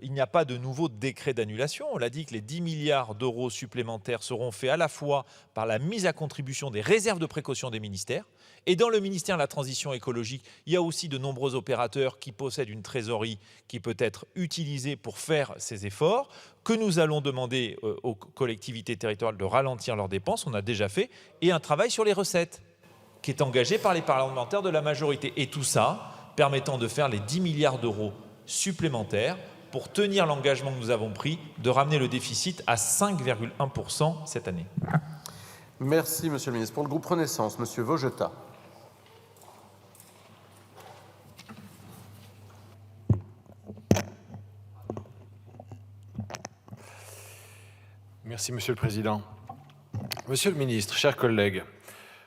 il n'y a pas de nouveau décret d'annulation. On l'a dit que les 10 milliards d'euros supplémentaires seront faits à la fois par la mise à contribution des réserves de précaution des ministères. Et dans le ministère de la Transition écologique, il y a aussi de nombreux opérateurs qui possèdent une trésorerie qui peut être utilisée pour faire ces efforts, que nous allons demander aux collectivités territoriales de ralentir leurs dépenses, on a déjà fait, et un travail sur les recettes qui est engagé par les parlementaires de la majorité. Et tout ça permettant de faire les 10 milliards d'euros supplémentaires pour tenir l'engagement que nous avons pris de ramener le déficit à 5,1% cette année. Merci, Monsieur le ministre. Pour le groupe Renaissance, Monsieur Vogetta. Merci, Monsieur le Président. Monsieur le ministre, chers collègues,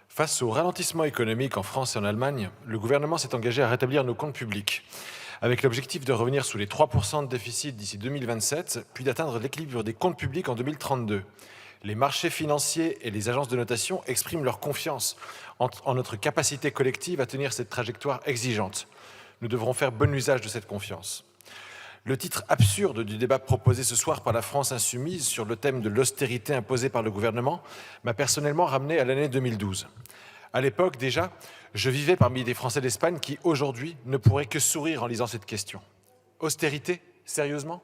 face au ralentissement économique en France et en Allemagne, le gouvernement s'est engagé à rétablir nos comptes publics, avec l'objectif de revenir sous les 3% de déficit d'ici 2027, puis d'atteindre l'équilibre des comptes publics en 2032. Les marchés financiers et les agences de notation expriment leur confiance en notre capacité collective à tenir cette trajectoire exigeante. Nous devrons faire bon usage de cette confiance. Le titre absurde du débat proposé ce soir par la France insoumise sur le thème de l'austérité imposée par le gouvernement m'a personnellement ramené à l'année 2012. À l'époque déjà, je vivais parmi des Français d'Espagne qui, aujourd'hui, ne pourraient que sourire en lisant cette question. Austérité? Sérieusement?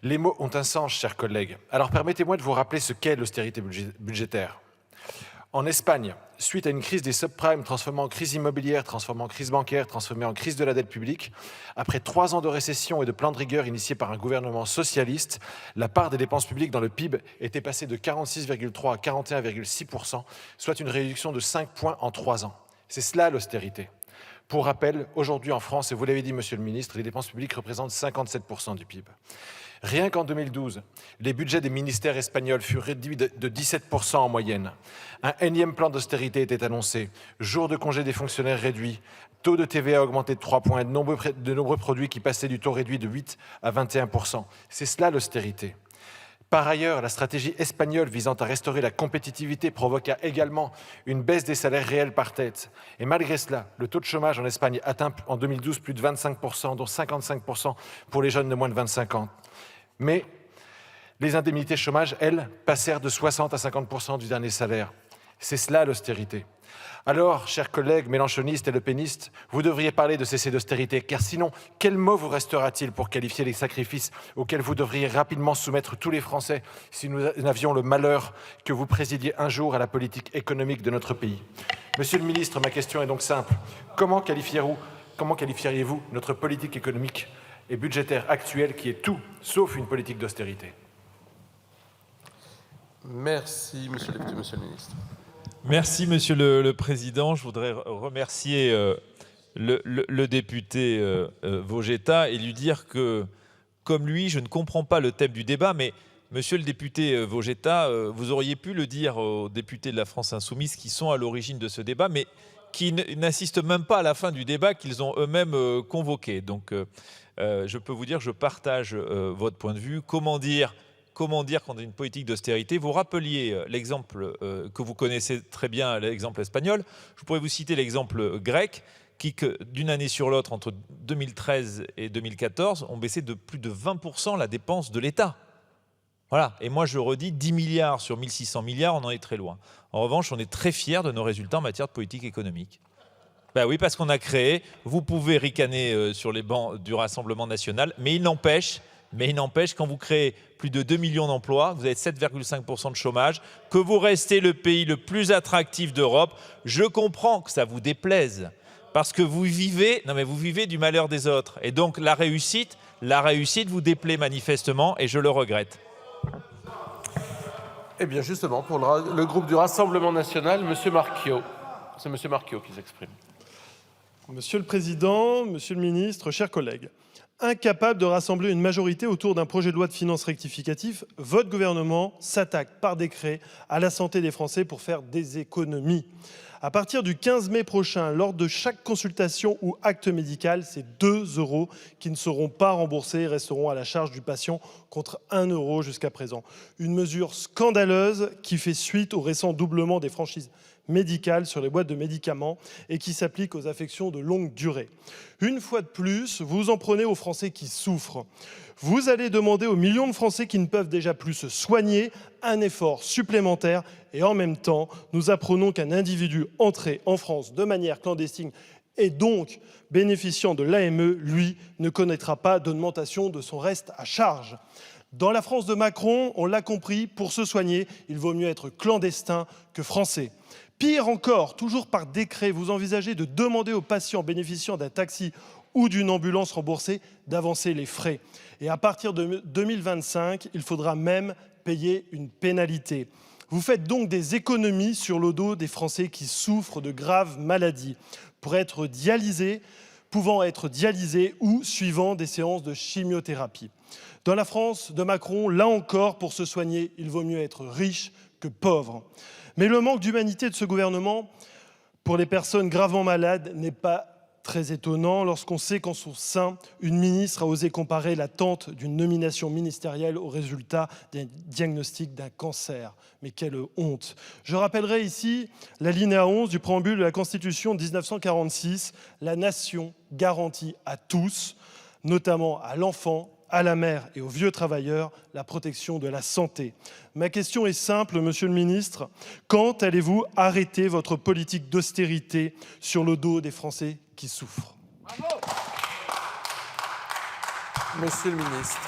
Les mots ont un sens, chers collègues. Alors permettez-moi de vous rappeler ce qu'est l'austérité budgétaire. En Espagne, suite à une crise des subprimes transformée en crise immobilière, transformée en crise bancaire, transformée en crise de la dette publique, après 3 ans de récession et de plan de rigueur initiés par un gouvernement socialiste, la part des dépenses publiques dans le PIB était passée de 46,3 à 41,6%, soit une réduction de 5 points en 3 ans. C'est cela l'austérité. Pour rappel, aujourd'hui en France, et vous l'avez dit, Monsieur le Ministre, les dépenses publiques représentent 57% du PIB. Rien qu'en 2012, les budgets des ministères espagnols furent réduits de 17% en moyenne. Un énième plan d'austérité était annoncé, jours de congé des fonctionnaires réduits, taux de TVA augmenté de 3 points, de nombreux produits qui passaient du taux réduit de 8 à 21%. C'est cela l'austérité. Par ailleurs, la stratégie espagnole visant à restaurer la compétitivité provoqua également une baisse des salaires réels par tête. Et malgré cela, le taux de chômage en Espagne atteint en 2012 plus de 25%, dont 55% pour les jeunes de moins de 25 ans. Mais les indemnités chômage, elles, passèrent de 60 à 50% du dernier salaire. C'est cela l'austérité. Alors, chers collègues mélenchonistes et lepénistes, vous devriez parler de cesser d'austérité, car sinon, quel mot vous restera-t-il pour qualifier les sacrifices auxquels vous devriez rapidement soumettre tous les Français si nous avions le malheur que vous présidiez un jour à la politique économique de notre pays? Monsieur le ministre, ma question est donc simple. Comment qualifieriez-vous notre politique économique et budgétaire actuelle qui est tout sauf une politique d'austérité? Merci, Monsieur le député, Monsieur le ministre. Merci, Monsieur le Président. Je voudrais remercier le député Vogetta et lui dire que, comme lui, je ne comprends pas le thème du débat, mais Monsieur le député Vogetta, vous auriez pu le dire aux députés de la France insoumise qui sont à l'origine de ce débat, mais qui n'assistent même pas à la fin du débat qu'ils ont eux-mêmes convoqué. Donc, je peux vous dire que je partage votre point de vue. Comment dire qu'on a une politique d'austérité? Vous rappeliez l'exemple que vous connaissez très bien, l'exemple espagnol. Je pourrais vous citer l'exemple grec qui, d'une année sur l'autre, entre 2013 et 2014, ont baissé de plus de 20% la dépense de l'État. Voilà. Et moi, je redis, 10 milliards sur 1600 milliards, on en est très loin. En revanche, on est très fiers de nos résultats en matière de politique économique. Ben oui, parce qu'on a créé, vous pouvez ricaner sur les bancs du Rassemblement national, mais il n'empêche, quand vous créez plus de 2 millions d'emplois, vous avez 7,5% de chômage, que vous restez le pays le plus attractif d'Europe, je comprends que ça vous déplaise. Parce que vous vivez du malheur des autres. Et donc la réussite vous déplaît manifestement et je le regrette. Eh bien justement, pour le groupe du Rassemblement national, M. Marquiot. C'est M. Marquiot qui s'exprime. Monsieur le Président, Monsieur le Ministre, chers collègues, incapable de rassembler une majorité autour d'un projet de loi de finances rectificatif, votre gouvernement s'attaque par décret à la santé des Français pour faire des économies. À partir du 15 mai prochain, lors de chaque consultation ou acte médical, c'est 2 € qui ne seront pas remboursés et resteront à la charge du patient contre 1 € jusqu'à présent. Une mesure scandaleuse qui fait suite au récent doublement des franchises médicales sur les boîtes de médicaments et qui s'applique aux affections de longue durée. Une fois de plus, vous en prenez aux Français qui souffrent. Vous allez demander aux millions de Français qui ne peuvent déjà plus se soigner un effort supplémentaire et en même temps, nous apprenons qu'un individu entré en France de manière clandestine et donc bénéficiant de l'AME, lui, ne connaîtra pas d'augmentation de son reste à charge. Dans la France de Macron, on l'a compris, pour se soigner, il vaut mieux être clandestin que français. Pire encore, toujours par décret, vous envisagez de demander aux patients bénéficiant d'un taxi ou d'une ambulance remboursée d'avancer les frais. Et à partir de 2025, il faudra même payer une pénalité. Vous faites donc des économies sur le dos des Français qui souffrent de graves maladies pouvant être dialysés ou suivant des séances de chimiothérapie. Dans la France de Macron, là encore, pour se soigner, il vaut mieux être riche que pauvre. Mais le manque d'humanité de ce gouvernement pour les personnes gravement malades n'est pas très étonnant lorsqu'on sait qu'en son sein, une ministre a osé comparer l'attente d'une nomination ministérielle au résultat d'un diagnostic d'un cancer. Mais quelle honte! Je rappellerai ici l'alinéa 11 du préambule de la Constitution de 1946. La nation garantit à tous, notamment à l'enfant, à la mère et aux vieux travailleurs, la protection de la santé. Ma question est simple, Monsieur le Ministre. Quand allez-vous arrêter votre politique d'austérité sur le dos des Français qui souffrent? Bravo. Monsieur le Ministre.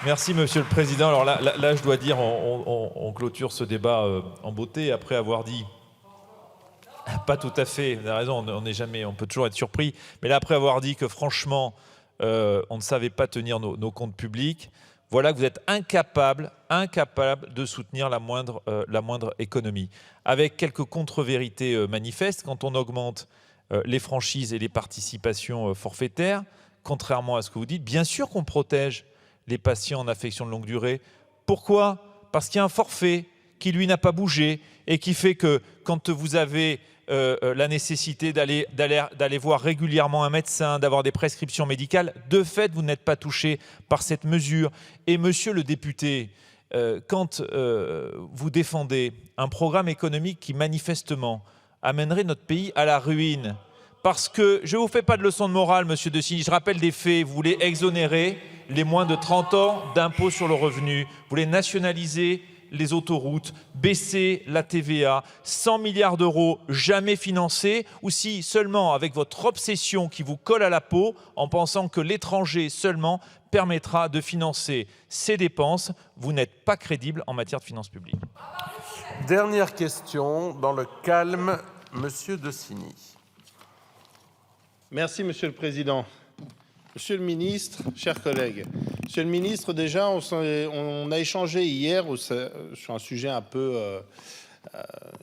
Merci, Monsieur le Président. Alors là je dois dire, on clôture ce débat en beauté après avoir dit... Pas tout à fait, vous avez raison, on peut toujours être surpris. Mais là, après avoir dit que franchement, on ne savait pas tenir nos comptes publics. Voilà que vous êtes incapable de soutenir la moindre économie. Avec quelques contre-vérités manifestes, quand on augmente les franchises et les participations forfaitaires, contrairement à ce que vous dites, bien sûr qu'on protège les patients en affection de longue durée. Pourquoi? Parce qu'il y a un forfait qui, lui, n'a pas bougé et qui fait que quand vous avez la nécessité d'aller voir régulièrement un médecin, d'avoir des prescriptions médicales, de fait, vous n'êtes pas touché par cette mesure. Et monsieur le député, quand vous défendez un programme économique qui manifestement amènerait notre pays à la ruine, parce que, je ne vous fais pas de leçon de morale, monsieur De Silly, je rappelle des faits, vous voulez exonérer les moins de 30 ans d'impôt sur le revenu, vous voulez nationaliser les autoroutes, baisser la TVA, 100 milliards d'euros jamais financés, ou si seulement avec votre obsession qui vous colle à la peau en pensant que l'étranger seulement permettra de financer ces dépenses, vous n'êtes pas crédible en matière de finances publiques. Dernière question, dans le calme, monsieur De Silly. Merci, Monsieur le Président. Monsieur le Ministre, chers collègues, Monsieur le Ministre, déjà, on a échangé hier sur un sujet un peu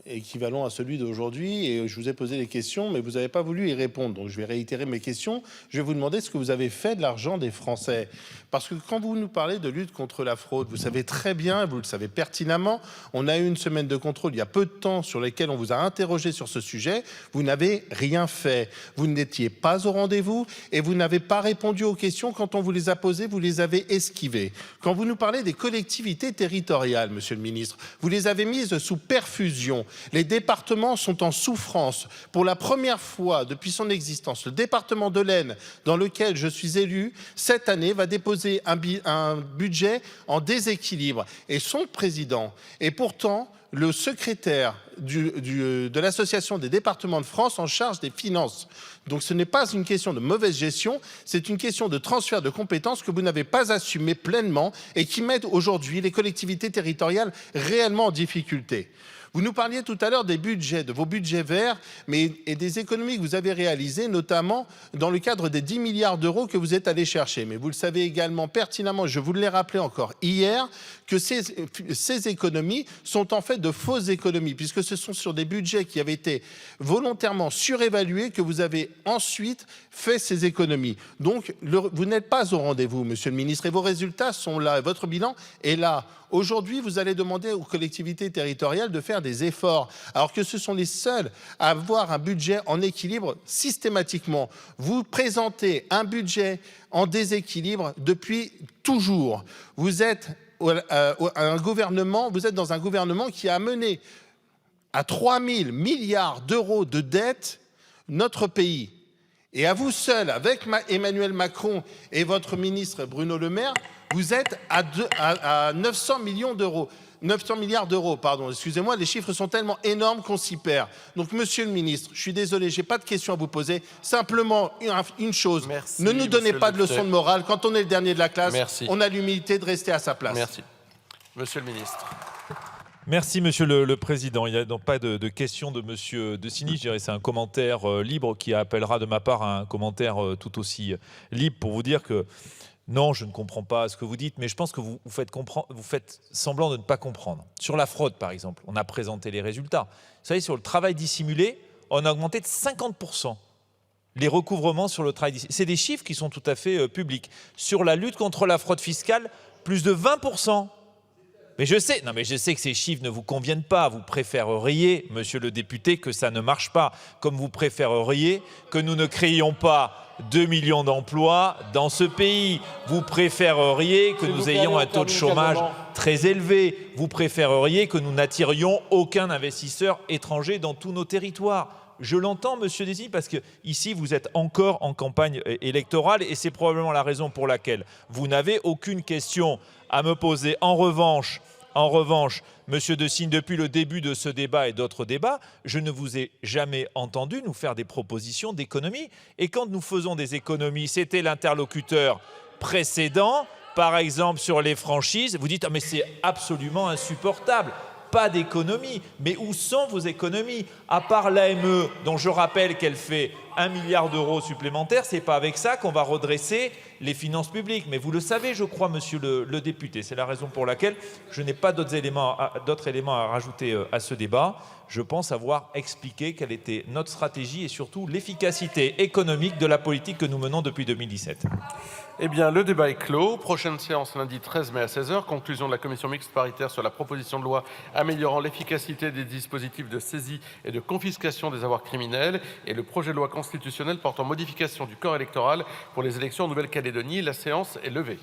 équivalent à celui d'aujourd'hui et je vous ai posé des questions, mais vous n'avez pas voulu y répondre. Donc, je vais réitérer mes questions. Je vais vous demander ce que vous avez fait de l'argent des Français. Parce que quand vous nous parlez de lutte contre la fraude, vous savez très bien, vous le savez pertinemment, on a eu une semaine de contrôle il y a peu de temps sur lesquels on vous a interrogé sur ce sujet. Vous n'avez rien fait. Vous n'étiez pas au rendez-vous et vous n'avez pas répondu aux questions. Quand on vous les a posées, vous les avez esquivées. Quand vous nous parlez des collectivités territoriales, Monsieur le Ministre, vous les avez mises sous perfusion. Les départements sont en souffrance. Pour la première fois depuis son existence, le département de l'Aisne, dans lequel je suis élu, cette année va déposer un budget en déséquilibre. Et son président est pourtant le secrétaire de l'Association des départements de France en charge des finances. Donc ce n'est pas une question de mauvaise gestion, c'est une question de transfert de compétences que vous n'avez pas assumé pleinement et qui met aujourd'hui les collectivités territoriales réellement en difficulté. Vous nous parliez tout à l'heure des budgets, de vos budgets verts, et des économies que vous avez réalisées, notamment dans le cadre des 10 milliards d'euros que vous êtes allés chercher. Mais vous le savez également pertinemment, je vous l'ai rappelé encore hier, que ces économies sont en fait de fausses économies, puisque ce sont sur des budgets qui avaient été volontairement surévalués que vous avez ensuite fait ces économies. Donc, vous n'êtes pas au rendez-vous, monsieur le ministre, et vos résultats sont là, et votre bilan est là. Aujourd'hui, vous allez demander aux collectivités territoriales de faire des efforts, alors que ce sont les seuls à avoir un budget en équilibre systématiquement. Vous présentez un budget en déséquilibre depuis toujours. Vous êtes un gouvernement, vous êtes dans un gouvernement qui a mené à 3 000 milliards d'euros de dette notre pays. Et à vous seul, avec Emmanuel Macron et votre ministre Bruno Le Maire, vous êtes à 900 millions d'euros. 900 milliards d'euros, pardon, excusez-moi, les chiffres sont tellement énormes qu'on s'y perd. Donc, monsieur le ministre, je suis désolé, je n'ai pas de questions à vous poser. Simplement, une chose, Merci, ne nous donnez pas de député. leçons de morale. Quand on est le dernier de la classe, Merci. on a l'humilité de rester à sa place. Merci. Monsieur le ministre. Merci, Monsieur le Président. Il n'y a donc pas de question de Monsieur Decini. Je dirais c'est un commentaire libre qui appellera de ma part un commentaire tout aussi libre pour vous dire que non, je ne comprends pas ce que vous dites, mais je pense que vous faites semblant de ne pas comprendre. Sur la fraude, par exemple, on a présenté les résultats. Vous savez, sur le travail dissimulé, on a augmenté de 50% les recouvrements sur le travail dissimulé. C'est des chiffres qui sont tout à fait publics. Sur la lutte contre la fraude fiscale, plus de 20%. Mais je sais que ces chiffres ne vous conviennent pas. Vous préféreriez, monsieur le député, que ça ne marche pas. Comme vous préféreriez que nous ne créions pas 2 millions d'emplois dans ce pays. Vous préféreriez que nous ayons un taux de chômage très élevé. Vous préféreriez que nous n'attirions aucun investisseur étranger dans tous nos territoires. Je l'entends, monsieur Decini, parce que ici vous êtes encore en campagne électorale et c'est probablement la raison pour laquelle vous n'avez aucune question à me poser. En revanche, monsieur Decini, depuis le début de ce débat et d'autres débats, je ne vous ai jamais entendu nous faire des propositions d'économie. Et quand nous faisons des économies, c'était l'interlocuteur précédent, par exemple sur les franchises, vous dites « Ah mais c'est absolument insupportable ». Pas d'économie. Mais où sont vos économies? À part l'AME, dont je rappelle qu'elle fait 1 milliard d'euros supplémentaires, c'est pas avec ça qu'on va redresser les finances publiques. Mais vous le savez, je crois, monsieur le député. C'est la raison pour laquelle je n'ai pas d'autres éléments à rajouter à ce débat. Je pense avoir expliqué quelle était notre stratégie et surtout l'efficacité économique de la politique que nous menons depuis 2017. Eh bien, le débat est clos. Prochaine séance lundi 13 mai à 16h. Conclusion de la commission mixte paritaire sur la proposition de loi améliorant l'efficacité des dispositifs de saisie et de confiscation des avoirs criminels et le projet de loi constitutionnelle portant modification du corps électoral pour les élections en Nouvelle-Calédonie. La séance est levée.